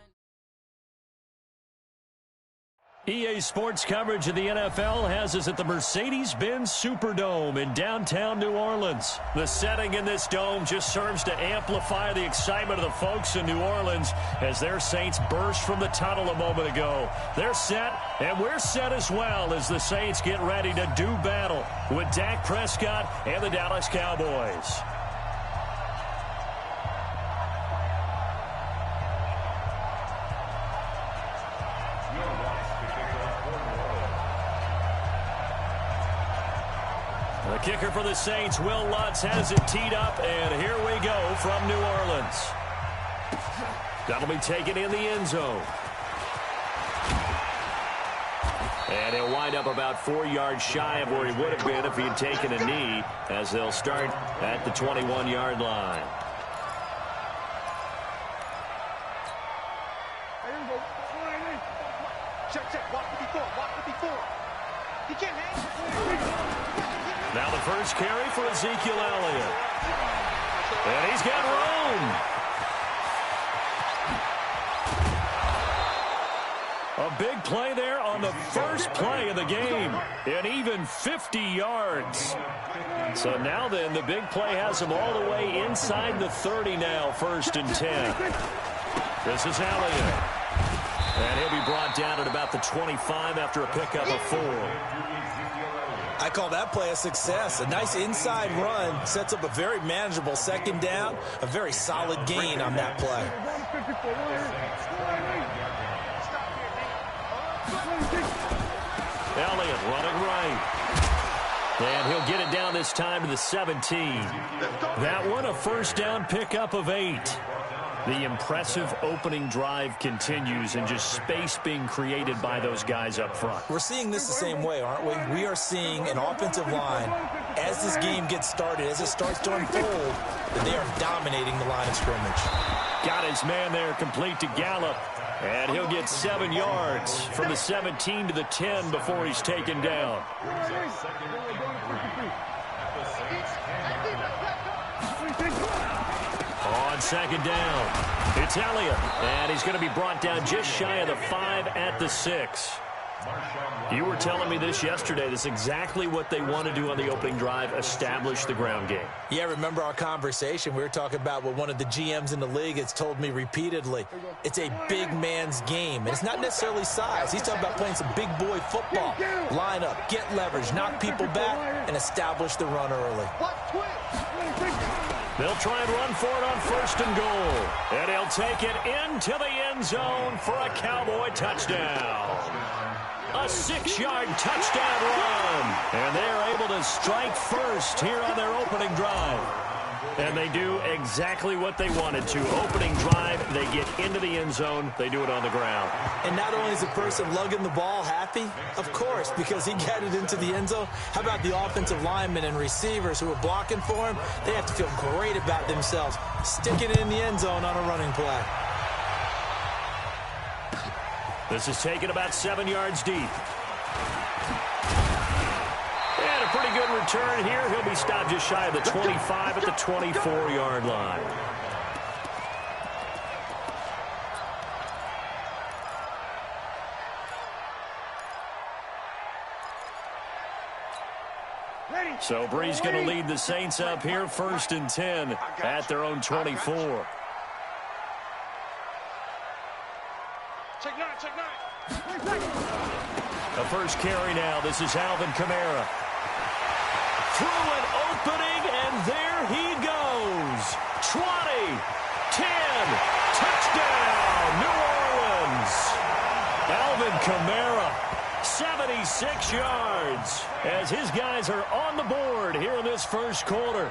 EA Sports coverage of the NFL has us at the Mercedes-Benz Superdome in downtown New Orleans. The setting in this dome just serves to amplify the excitement of the folks in New Orleans as their Saints burst from the tunnel a moment ago. They're set, and we're set as well as the Saints get ready to do battle with Dak Prescott and the Dallas Cowboys. The kicker for the Saints, Will Lutz, has it teed up, and here we go from New Orleans. That'll be taken in the end zone. And he'll wind up about 4 yards shy of where he would have been if he had taken a knee, as they'll start at the 21-yard line. Check. Walk 54. You can't hang. Now the first carry for Ezekiel Elliott. And he's got room. A big play there on the first play of the game. And even 50 yards. So now then, the big play has him all the way inside the 30 now, 1st and 10. This is Elliott. And he'll be brought down at about the 25 after a pickup of 4. I call that play a success. A nice inside run sets up a very manageable second down. A very solid gain on that play. Elliott running right. And he'll get it down this time to the 17. That one, a first down pickup of 8. The impressive opening drive continues, and just space being created by those guys up front. We're seeing this the same way, aren't we? We are seeing an offensive line, as this game gets started, as it starts to unfold, that they are dominating the line of scrimmage. Got his man there, complete to Gallup. And he'll get 7 yards from the 17 to the 10 before he's taken down. On second down. It's Elliott, and he's going to be brought down just shy of the 5 at the 6. You were telling me this yesterday. This is exactly what they want to do on the opening drive, establish the ground game. Yeah, remember our conversation? We were talking about what one of the GMs in the league has told me repeatedly. It's a big man's game, and it's not necessarily size. He's talking about playing some big boy football. Line up, get leverage, knock people back, and establish the run early. They'll try and run for it on 1st and goal. And he'll take it into the end zone for a Cowboy touchdown. A 6-yard touchdown run. And they're able to strike first here on their opening drive. And they do exactly what they wanted to. Opening drive, they get into the end zone. They do it on the ground. And not only is the person lugging the ball happy, of course, because he got it into the end zone. How about the offensive linemen and receivers who are blocking for him? They have to feel great about themselves, sticking it in the end zone on a running play. This is taken about 7 yards deep. And a pretty good return here. He'll be stopped just shy of the 25 at the 24-yard line. So Bree's going to lead the Saints up here, 1st and 10 at their own 24. Check 9, check 9. The first carry now. This is Alvin Kamara. Through an opening, and there he goes. 20, 10, touchdown, New Orleans. Alvin Kamara, 76 yards, as his guys are on the board here in this first quarter.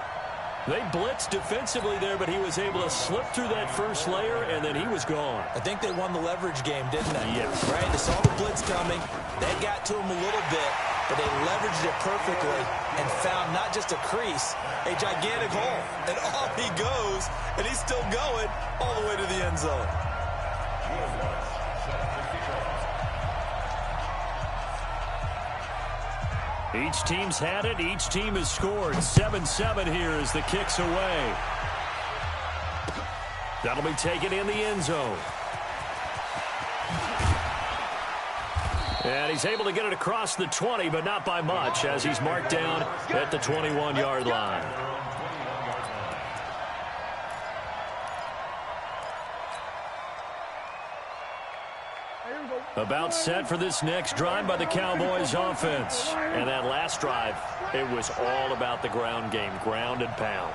They blitzed defensively there, but he was able to slip through that first layer, and then he was gone. I think they won the leverage game, didn't they? Yes. Right? They saw the blitz coming. They got to him a little bit, but they leveraged it perfectly and found not just a crease, a gigantic hole. And off he goes, and he's still going all the way to the end zone. Each team's had it. Each team has scored. 7-7 here as the kick's away. That'll be taken in the end zone. And he's able to get it across the 20, but not by much, as he's marked down at the 21-yard line. About set for this next drive by the Cowboys offense. And that last drive, it was all about the ground game, ground and pound.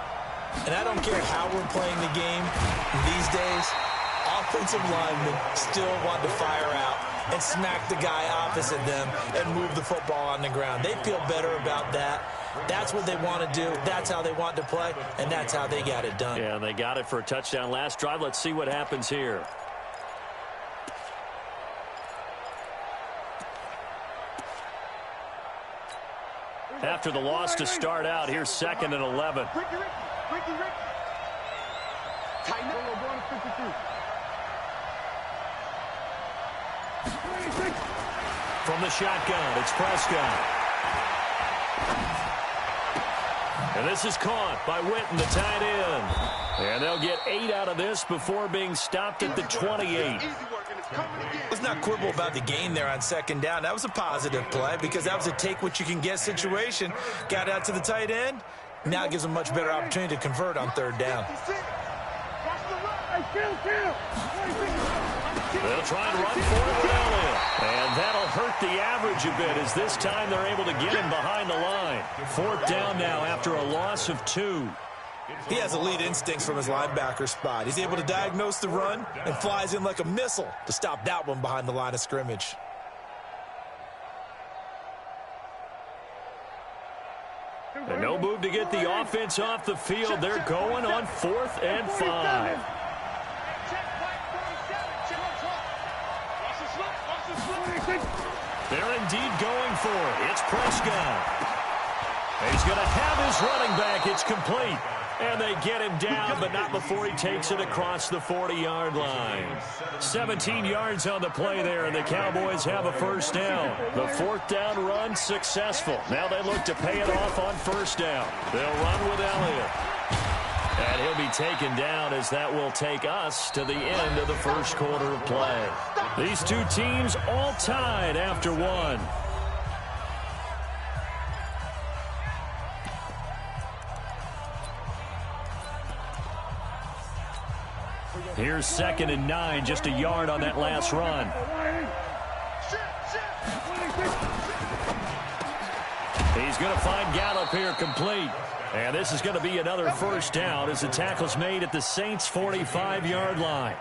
And I don't care how we're playing the game these days, offensive linemen still want to fire out and smack the guy opposite them and move the football on the ground. They feel better about that. That's what they want to do. That's how they want to play, and that's how they got it done. Yeah, and they got it for a touchdown last drive. Let's see what happens here. After the loss to start out, here's 2nd and 11. From the shotgun, it's Prescott. And this is caught by Witten, the tight end. And they'll get 8 out of this before being stopped at the 28. Let's not quibble about the gain there on 2nd down. That was a positive play because that was a take-what-you-can-get situation. Got out to the tight end. Now it gives them a much better opportunity to convert on 3rd down. They'll try and run for it with Elliott. And that'll hurt the average a bit as this time they're able to get him behind the line. 4th down now after a loss of 2. He has elite instincts from his linebacker spot. He's able to diagnose the run and flies in like a missile to stop that one behind the line of scrimmage. And no move to get the offense off the field. They're going on 4th and 5. They're indeed going for it. It's Prescott. He's going to have his running back. It's complete. And they get him down, but not before he takes it across the 40-yard line. 17 yards on the play there, and the Cowboys have a 1st down. The 4th down run successful. Now they look to pay it off on 1st down. They'll run with Elliott. And he'll be taken down as that will take us to the end of the first quarter of play. These two teams all tied after one. Here's 2nd and 9, just a yard on that last run. He's going to find Gallup here complete. And this is going to be another first down as the tackle's made at the Saints' 45-yard line.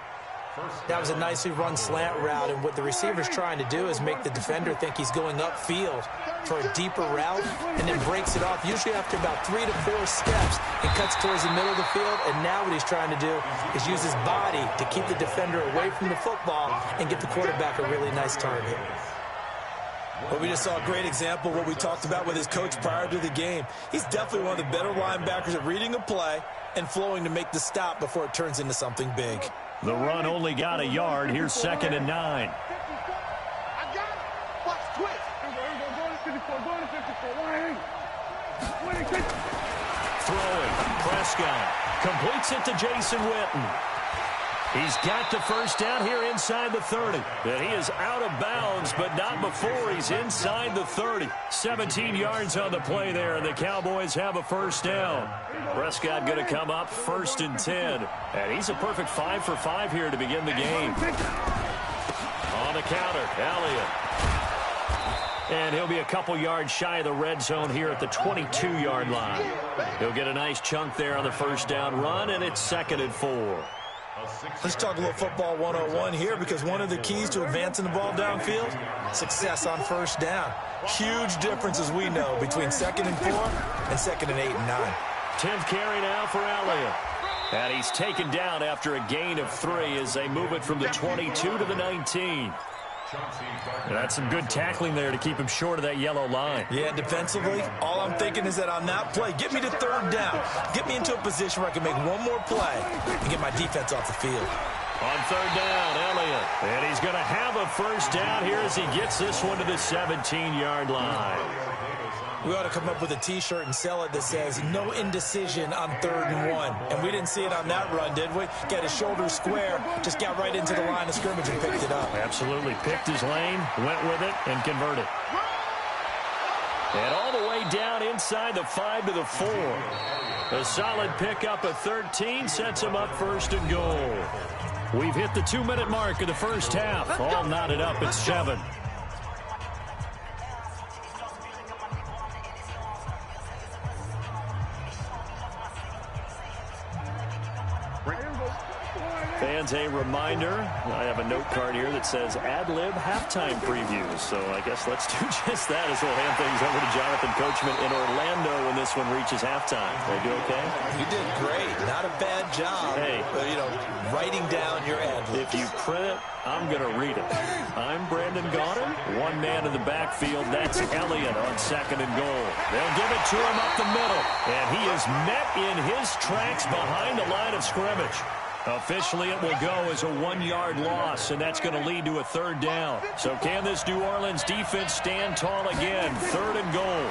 That was a nicely run slant route, and what the receiver's trying to do is make the defender think he's going upfield for a deeper route and then breaks it off, usually after about 3 to 4 steps. He cuts towards the middle of the field, and now what he's trying to do is use his body to keep the defender away from the football and get the quarterback a really nice target. Well, we just saw a great example of what we talked about with his coach prior to the game. He's definitely one of the better linebackers at reading a play and flowing to make the stop before it turns into something big. The run only got a yard. Here's 2nd and 9. I got it. Watch twist. Throwing. Prescott completes it to Jason Witten. He's got the first down here inside the 30. And he is out of bounds, but not before he's inside the 30. 17 yards on the play there, and the Cowboys have a first down. Prescott going to come up 1st and 10. And he's a perfect 5 for 5 here to begin the game. On the counter, Elliott. And he'll be a couple yards shy of the red zone here at the 22-yard line. He'll get a nice chunk there on the first down run, and it's 2nd and 4. Let's talk a little football 101 here, because one of the keys to advancing the ball downfield, success on first down. Huge difference, as we know, between 2nd and 4 and 2nd and 8 and 9. 10th carry now for Elliott. And he's taken down after a gain of 3 as they move it from the 22 to the 19. And that's some good tackling there to keep him short of that yellow line. Yeah, defensively, all I'm thinking is that on that play, get me to 3rd down. Get me into a position where I can make one more play and get my defense off the field. On 3rd down, Elliott. And he's going to have a first down here as he gets this one to the 17-yard line. We ought to come up with a T-shirt and sell it that says, no indecision on 3rd and 1. And we didn't see it on that run, did we? Got his shoulders square, just got right into the line of scrimmage and picked it up. Absolutely. Picked his lane, went with it, and converted. And all the way down inside the 5 to the 4. A solid pickup of 13 sets him up 1st and goal. We've hit the 2-minute mark of the first half. All knotted up at 7. Fans, a reminder, I have a note card here that says ad-lib halftime previews. So I guess let's do just that as we'll hand things over to Jonathan Coachman in Orlando when this one reaches halftime. They do okay? You did great. Not a bad job. Hey. Writing down your ad-libs. If you print it, I'm going to read it. I'm Brandon Gaudin. One man in the backfield. That's Elliott on 2nd and goal. They'll give it to him up the middle. And he is met in his tracks behind the line of scrimmage. Officially, it will go as a 1-yard loss, and that's going to lead to a 3rd down. So can this New Orleans defense stand tall again? 3rd and goal.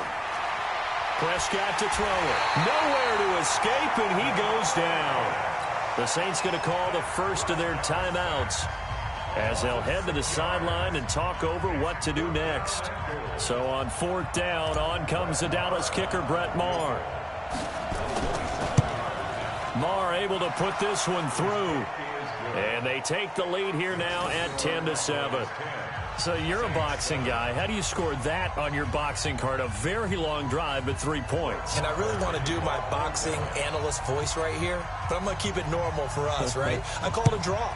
Prescott to throw it. Nowhere to escape, and he goes down. The Saints going to call the first of their timeouts as they'll head to the sideline and talk over what to do next. So on 4th down, on comes the Dallas kicker, Brett Maher. Maher able to put this one through. And they take the lead here now at 10-7. So you're a boxing guy. How do you score that on your boxing card? A very long drive, but 3 points. And I really want to do my boxing analyst voice right here, but I'm going to keep it normal for us, right? I call it a draw.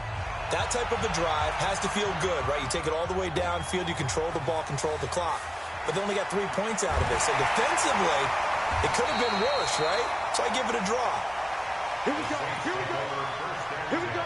That type of a drive has to feel good, right? You take it all the way downfield, you control the ball, control the clock. But they only got 3 points out of it. So defensively, it could have been worse, right? So I give it a draw. Here we go. Here we go. Here we go.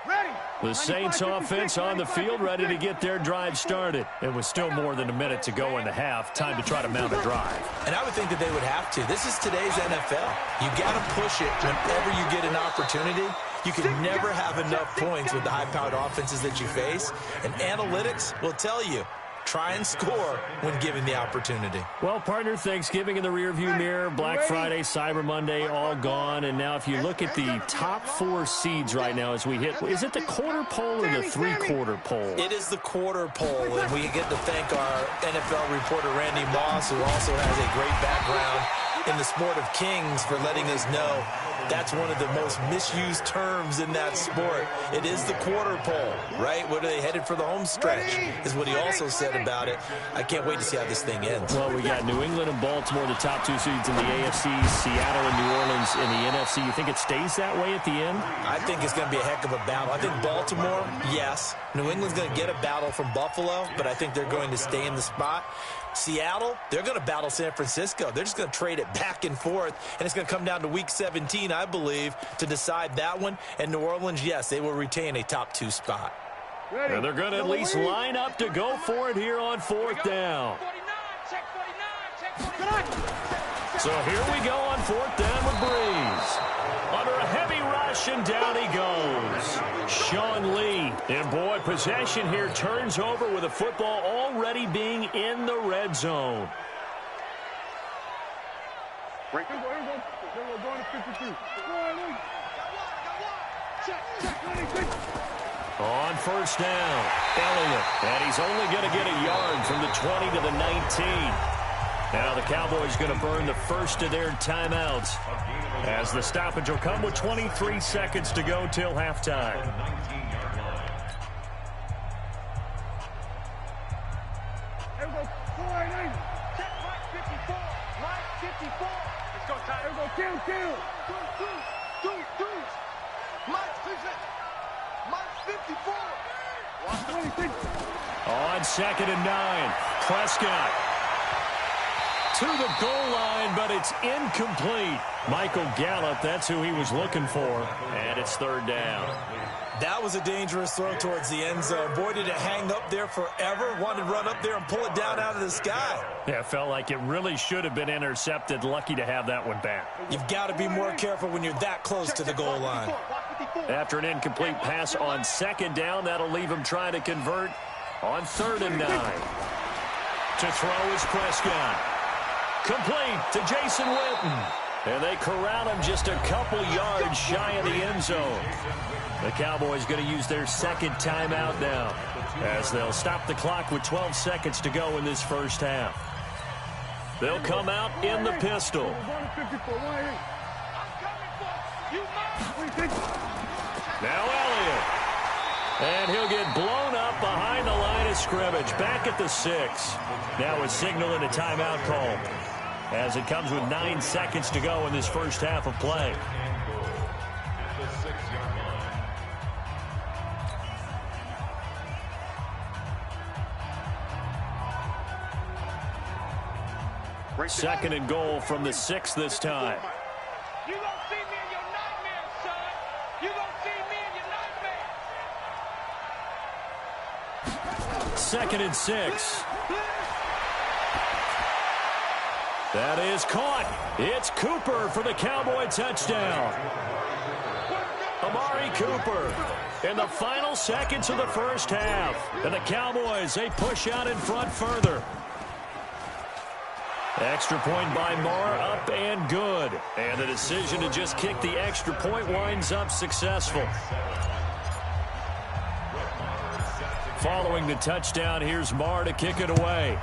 Ready. The Saints offense on the field, ready to get their drive started. It was still more than a minute to go in the half. Time to try to mount a drive. And I would think that they would have to. This is today's NFL. You got to push it whenever you get an opportunity. You can never have enough points with the high-powered offenses that you face. And analytics will tell you, Try and score when given the opportunity. Well, partner, Thanksgiving in the rearview mirror, Black Friday, Cyber Monday, all gone. And now if you look at the top 4 seeds right now as we hit, is it the quarter pole or the three-quarter pole? It is the quarter pole, and we get to thank our NFL reporter, Randy Moss, who also has a great background in the sport of kings, for letting us know that's one of the most misused terms in that sport. It is the quarter pole, right? What are they headed for the home stretch, is what he also said about it. I can't wait to see how this thing ends. Well, we got New England and Baltimore, the top 2 seeds in the AFC, Seattle and New Orleans in the NFC. You think it stays that way at the end? I think it's going to be a heck of a battle. I think Baltimore, yes. New England's going to get a battle from Buffalo, but I think they're going to stay in the spot. Seattle, they're going to battle San Francisco. They're just going to trade it back and forth, and it's going to come down to Week 17, I believe, to decide that one. And New Orleans, yes, they will retain a top 2 spot. And they're going to at least line up to go for it here on 4th down. So here we go on 4th down with Breeze. Under a heavy rush, and down he goes. Sean Lee. And, boy, possession here turns over with the football already being in the red zone. On 1st down, Elliott. And he's only going to get a yard from the 20 to the 19. Now the Cowboys going to burn the first of their timeouts, as the stoppage will come with 23 seconds to go till halftime. On 2nd and 9, Prescott to the goal line, but it's incomplete. Michael Gallup, that's who he was looking for, and it's 3rd down. That was a dangerous throw towards the end zone. Boy, did it hang up there forever. Wanted to run up there and pull it down out of the sky. Yeah, it felt like it really should have been intercepted. Lucky to have that one back. You've got to be more careful when you're that close to the goal line. After an incomplete pass on 2nd down, that'll leave him trying to convert on 3rd and 9. To throw is Prescott. Complete to Jason Witten. And they corral him just a couple yards shy of the end zone. The Cowboys going to use their 2nd timeout now, as they'll stop the clock with 12 seconds to go in this first half. They'll come out in the pistol. Now Elliott. And he'll get blown up behind the line of scrimmage. Back at the 6. Now a signal and a timeout call, as it comes with 9 seconds to go in this first half of play. Second and goal from the 6 this time. You gonna see me in your nightmares, son. You gonna see me in your nightmares. 2nd and 6. That is caught. It's Cooper for the Cowboy touchdown. Amari Cooper in the final seconds of the first half. And the Cowboys, they push out in front further. Extra point by Marr, up and good. And the decision to just kick the extra point winds up successful. Following the touchdown, here's Marr to kick it away.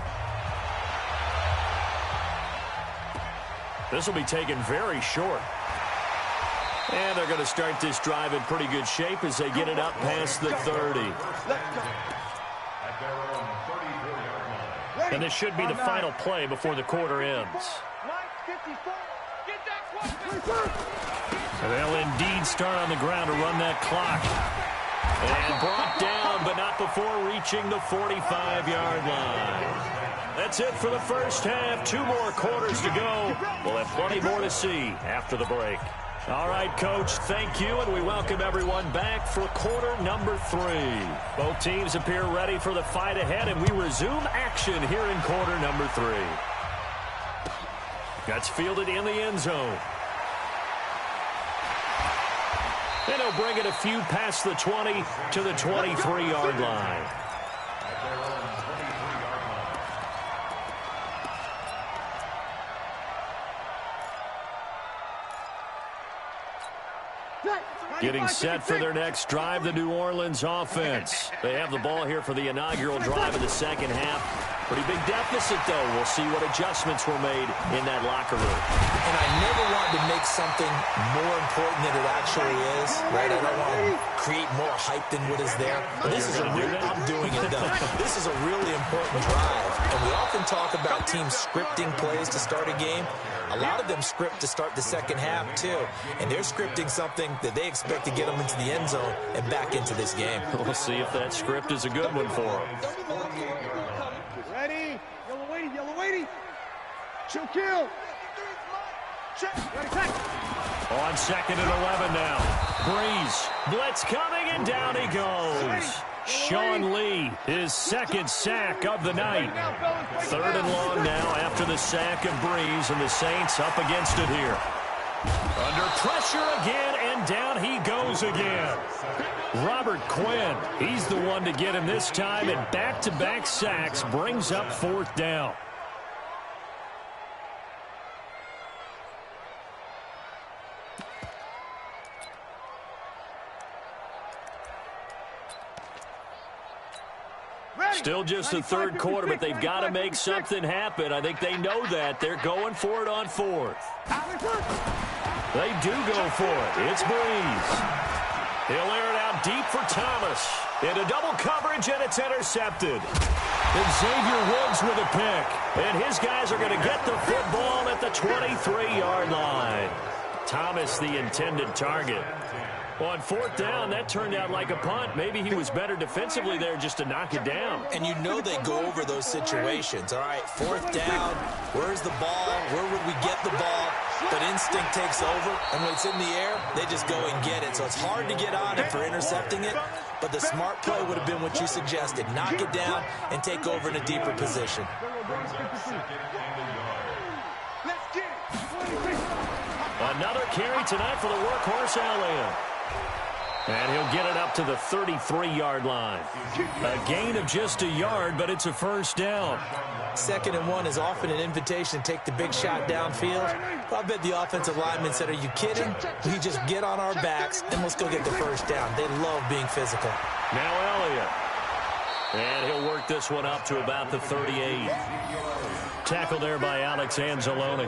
This will be taken very short. And they're going to start this drive in pretty good shape as they get it up past the 30. And this should be the final play before the quarter ends. And they'll indeed start on the ground to run that clock. And brought down, but not before reaching the 45-yard line. That's it for the first half. 2 more quarters to go. We'll have plenty more to see after the break. All right, Coach, thank you, and we welcome everyone back for quarter number 3. Both teams appear ready for the fight ahead, and we resume action here in quarter number 3. That's fielded in the end zone. And he'll bring it a few past the 20 to the 23-yard line. Getting set for their next drive, the New Orleans offense. They have the ball here for the inaugural drive of the second half. Pretty big deficit, though. We'll see what adjustments were made in that locker room. And I never wanted to make something more important than it actually is, right? I don't want to create more hype than what is there. But this is I'm doing it, though. This is a really important drive. And we often talk about teams scripting plays to start a game. A lot of them script to start the second half, too. And they're scripting something that they expect to get them into the end zone and back into this game. We'll see if that script is a good one for them. Ready? Yellow weighty. Chill kill. On 2nd and 11 now. Breeze. Blitz coming, and down he goes. Sean Lee, his second sack of the night. 3rd and long now after the sack of Breeze, and the Saints up against it here. Under pressure again, and down he goes again. Robert Quinn, he's the one to get him this time, and back-to-back sacks brings up 4th down. Still just the 3rd quarter, but they've got to make something happen. I think they know that. They're going for it on 4th. They do go for it. It's Breeze. He'll air it out deep for Thomas. Into double coverage, and it's intercepted. And Xavier Woods with a pick. And his guys are going to get the football at the 23-yard line. Thomas, the intended target. On 4th down, that turned out like a punt. Maybe he was better defensively there just to knock it down. And you know they go over those situations. All right, 4th down, where's the ball? Where would we get the ball? But instinct takes over, and when it's in the air, they just go and get it. So it's hard to get on it for intercepting it, but the smart play would have been what you suggested. Knock it down and take over in a deeper position. Another carry tonight for the workhorse Elliott. And he'll get it up to the 33-yard line. A gain of just a yard, but it's a 1st down. 2nd and 1 is often an invitation to take the big shot downfield. I bet the offensive lineman said, are you kidding? We just get on our backs and let's go get the 1st down. They love being physical. Now Elliott. And he'll work this one up to about the 38. Tackled there by Alex Anzalone.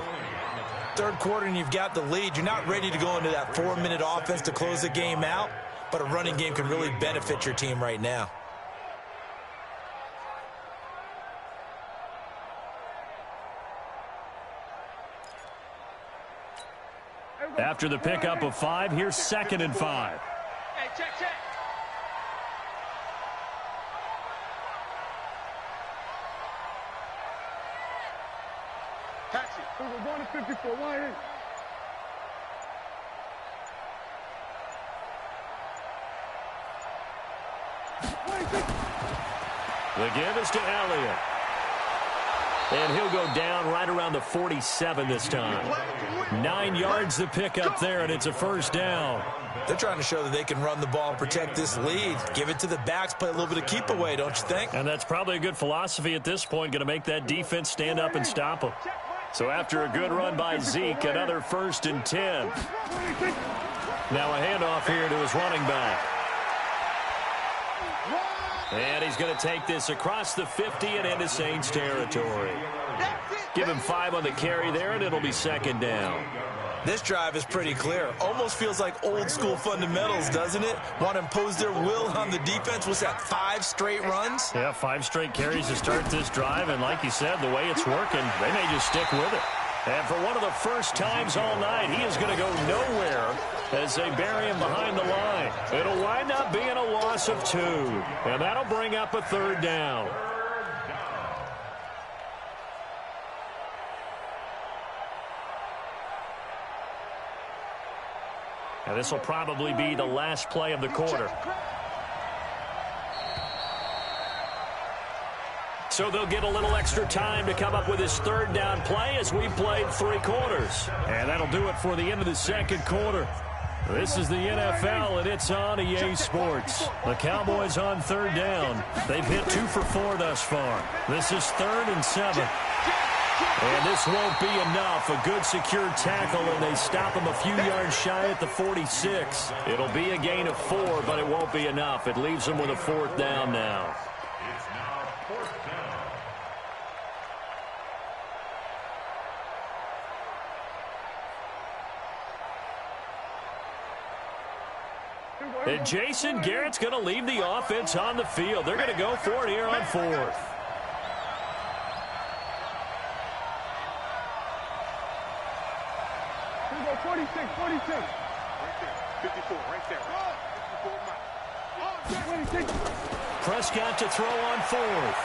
3rd quarter and you've got the lead. You're not ready to go into that 4-minute offense to close the game out, but a running game can really benefit your team right now. After the pickup of 5, here's 2nd and 5. Hey, check. Taxi. We're going to 54. Why in? The give is to Elliott. And he'll go down right around the 47 this time. 9 yards to pick up there, and it's a 1st down. They're trying to show that they can run the ball and protect this lead. Give it to the backs, play a little bit of keep away, don't you think? And that's probably a good philosophy at this point, going to make that defense stand up and stop them. So after a good run by Zeke, another 1st and 10. Now a handoff here to his running back. And he's going to take this across the 50 and into Saints territory. Give him 5 on the carry there, and it'll be 2nd down. This drive is pretty clear. Almost feels like old school fundamentals, doesn't it? Want to impose their will on the defense. What's that, 5 straight runs? Yeah, 5 straight carries to start this drive, and like you said, the way it's working, they may just stick with it. And for one of the first times all night, he is going to go nowhere as they bury him behind the line. It'll wind up being a loss of 2, and that'll bring up a 3rd down. And this will probably be the last play of the quarter. So they'll get a little extra time to come up with his 3rd down play as we played 3 quarters. And that'll do it for the end of the 2nd quarter. This is the NFL, and it's on EA Sports. The Cowboys on 3rd down. They've hit 2 for 4 thus far. This is 3rd and 7. And this won't be enough. A good secure tackle, and they stop him a few yards shy at the 46. It'll be a gain of 4, but it won't be enough. It leaves them with a 4th down now. It's now 4th down. And Jason Garrett's going to leave the offense on the field. They're going to go for it here on 4th. Here we go, 46. Right there. 54, right there. 54, 26. Prescott to throw on 4th.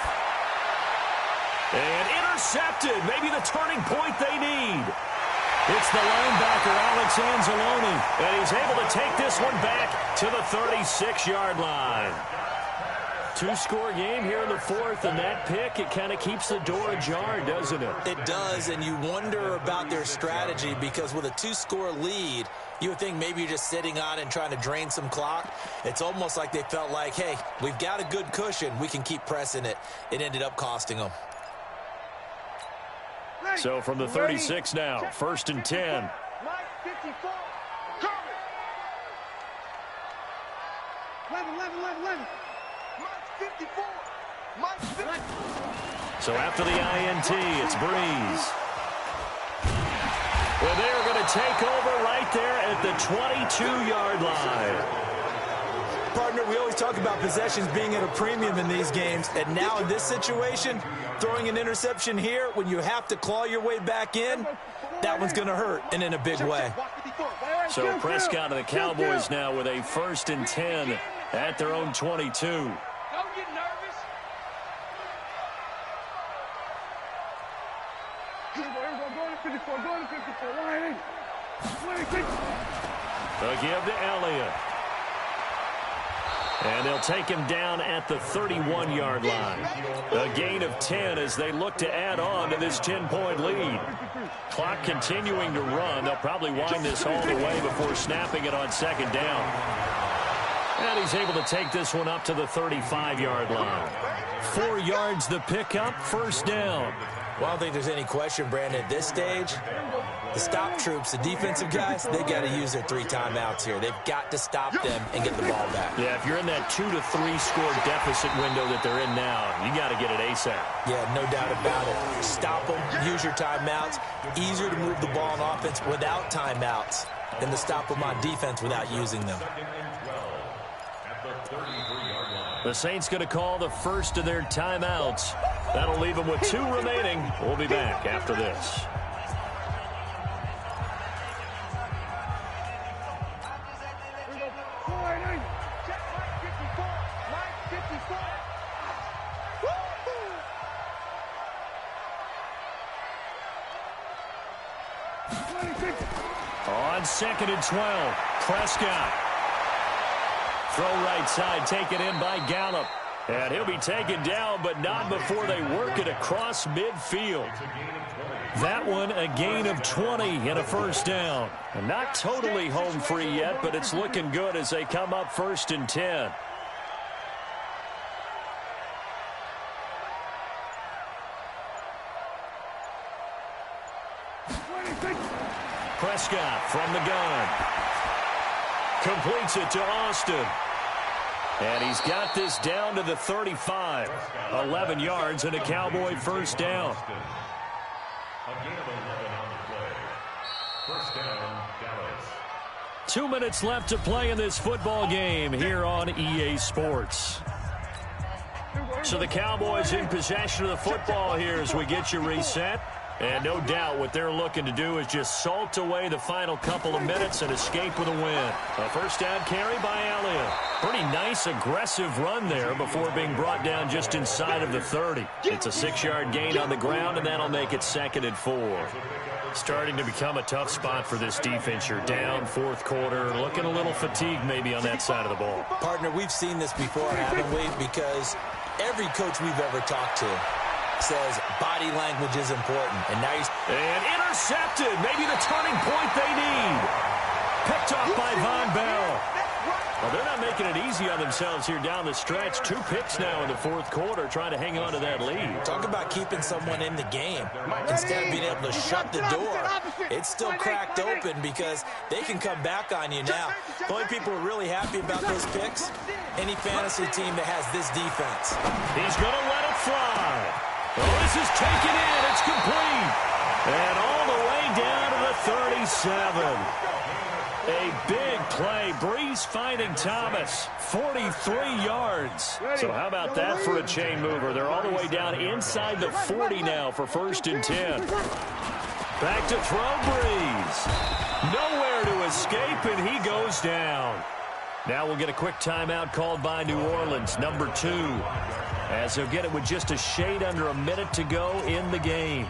And intercepted. Maybe the turning point they need. It's the linebacker, Alex Anzalone. And he's able to take this one back to the 36-yard line. 2-score game here in the 4th, and that pick, it kind of keeps the door ajar, doesn't it? It does, and you wonder about their strategy because with a 2-score lead, you would think maybe you're just sitting on it and trying to drain some clock. It's almost like they felt like, hey, we've got a good cushion. We can keep pressing it. It ended up costing them. So from the 36 now, 1st and 10. Mike 54. Cover. 11. Mike 54. Mike 54. So after the INT, it's Breeze. Well, they're going to take over right there at the 22-yard line. Partner, we always talk about possessions being at a premium in these games, and now in this situation, throwing an interception here when you have to claw your way back in, that one's going to hurt, and in a big way. So Prescott and the Cowboys now with a 1st and 10 at their own 22. Don't get nervous. Here we go. Going to 54. Line 26. They'll give to Elliott. And they'll take him down at the 31-yard line. A gain of 10 as they look to add on to this 10-point lead. Clock continuing to run. They'll probably wind this all the way before snapping it on 2nd down. And he's able to take this one up to the 35-yard line. 4 yards the pickup, 1st down. Well, I don't think there's any question, Brandon, at this stage, the stop troops, the defensive guys, they got to use their 3 timeouts here. They've got to stop them and get the ball back. Yeah, if you're in that 2 to 3 score deficit window that they're in now, you got to get it ASAP. Yeah, no doubt about it. Stop them, use your timeouts. Easier to move the ball on offense without timeouts than to stop them on defense without using them. The Saints going to call the first of their timeouts. That'll leave them with 2 remaining. We'll be back after this. On 2nd and 12, Prescott. Throw right side, taken in by Gallup. And he'll be taken down, but not before they work it across midfield. That one, a gain of 20 and a 1st down. And not totally home free yet, but it's looking good as they come up 1st and 10. Prescott from the gun. Completes it to Austin. And he's got this down to the 35. 11 yards and a Cowboy 1st down. A gain of 11 on the play. 1st down, Dallas. 2 minutes left to play in this football game here on EA Sports. So the Cowboys in possession of the football here as we get you reset. And no doubt what they're looking to do is just salt away the final couple of minutes and escape with a win. A 1st down carry by Elliott. Pretty nice, aggressive run there before being brought down just inside of the 30. It's a 6-yard gain on the ground, and that'll make it 2nd and 4. Starting to become a tough spot for this defense. You're down 4th quarter, looking a little fatigued maybe on that side of the ball. Partner, we've seen this before, haven't we? Because every coach we've ever talked to says body language is important. And now he's... And intercepted. Maybe the turning point they need. Picked off by Von Bell. Well, they're not making it easy on themselves here down the stretch. 2 picks now in the fourth quarter trying to hang on to that lead. Talk about keeping someone in the game. Instead of being able to shut the door, it's still cracked open because they can come back on you now. The only people who are really happy about those picks, any fantasy team that has this defense. He's going to let it fly. Oh, this is taken in. It's complete. And all the way down to the 37. A big play. Breeze finding Thomas. 43 yards. So how about that for a chain mover? They're all the way down inside the 40 now for 1st and 10. Back to throw Breeze. Nowhere to escape, and he goes down. Now we'll get a quick timeout called by New Orleans, number 2. As they'll get it with just a shade under a minute to go in the game.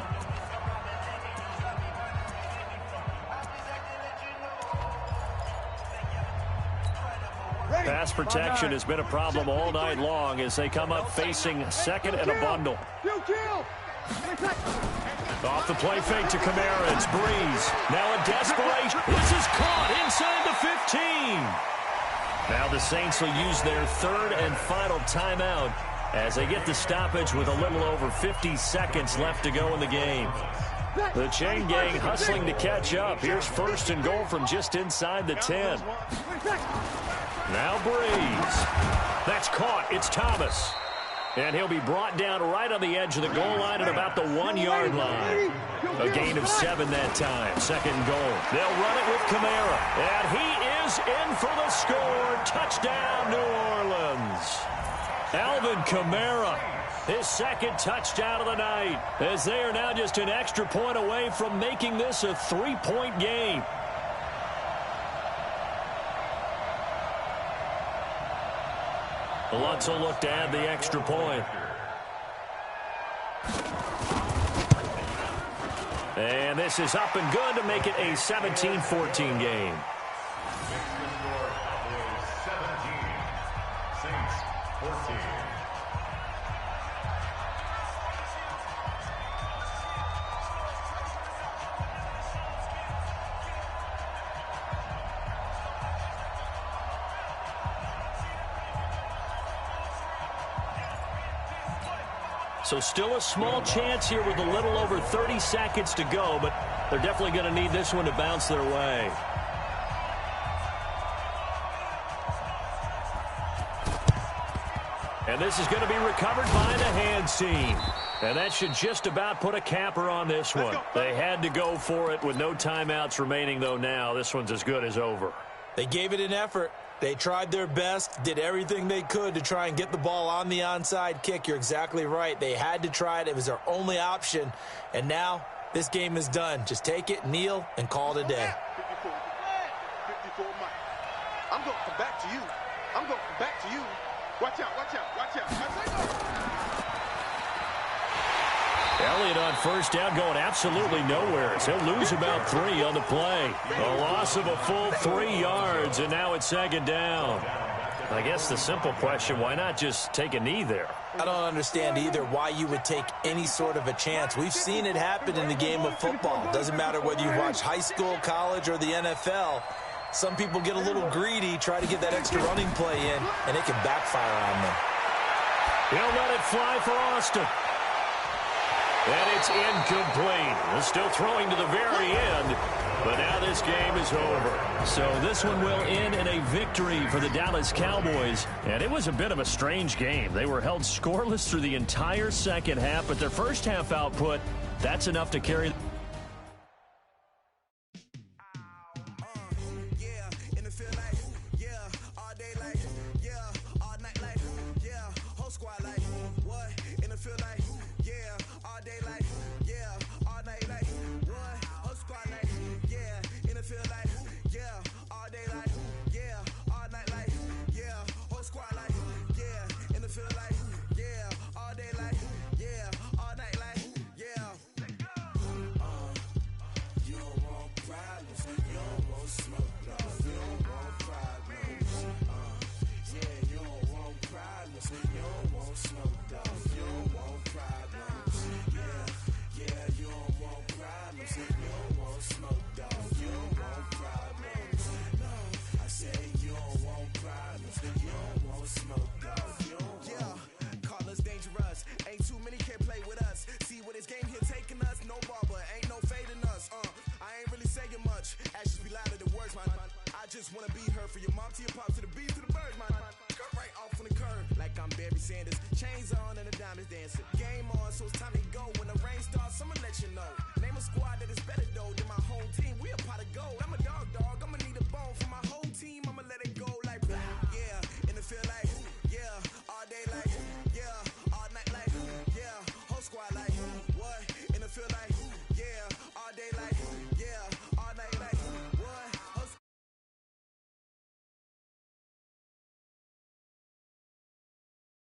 Pass protection has been a problem all night long as they come up facing second and a bundle. Off the play fake to Kamara. It's Breeze. Now a desperation. This is caught inside the 15. Now the Saints will use their 3rd and final timeout as they get the stoppage with a little over 50 seconds left to go in the game. The chain gang hustling to catch up. Here's 1st and goal from just inside the 10. Now Breeze. That's caught. It's Thomas. And he'll be brought down right on the edge of the goal line at about the 1-yard line. A gain of 7 that time. 2nd and goal. They'll run it with Kamara. And he is in for the score. Touchdown, New Orleans. Alvin Kamara. His 2nd touchdown of the night. As they are now just an extra point away from making this a 3-point game. Lutz will look to add the extra point. And this is up and good to make it a 17-14 game. Saints 14. So still a small chance here with a little over 30 seconds to go, but they're definitely going to need this one to bounce their way. And this is going to be recovered by the hands team. And that should just about put a capper on this one. They had to go for it with no timeouts remaining, though now. This one's as good as over. They gave it an effort. They tried their best, did everything they could to try and get the ball on the onside kick. You're exactly right. They had to try it. It was their only option. And now this game is done. Just take it, kneel, and call it a day. 54 Mike. I'm going to come back to you. I'm going to come back to you. Watch out, watch out, watch out. Elliott on 1st down going absolutely nowhere. So he'll lose about 3 on the play. A loss of a full 3 yards, and now it's 2nd down. I guess the simple question, why not just take a knee there? I don't understand either why you would take any sort of a chance. We've seen it happen in the game of football. Doesn't matter whether you watch high school, college, or the NFL. Some people get a little greedy, try to get that extra running play in, and it can backfire on them. He'll let it fly for Austin. And it's incomplete. They're still throwing to the very end, but now this game is over. So this one will end in a victory for the Dallas Cowboys. And it was a bit of a strange game. They were held scoreless through the entire second half, but their first half output, that's enough to carry. wanna be her. From your mom to your pop to the beat to the birds, my cut right off on the curb. Like I'm Barry Sanders. Chains on and the diamonds dancing. Game on, so it's time to go. When the rain starts, I'ma let you know.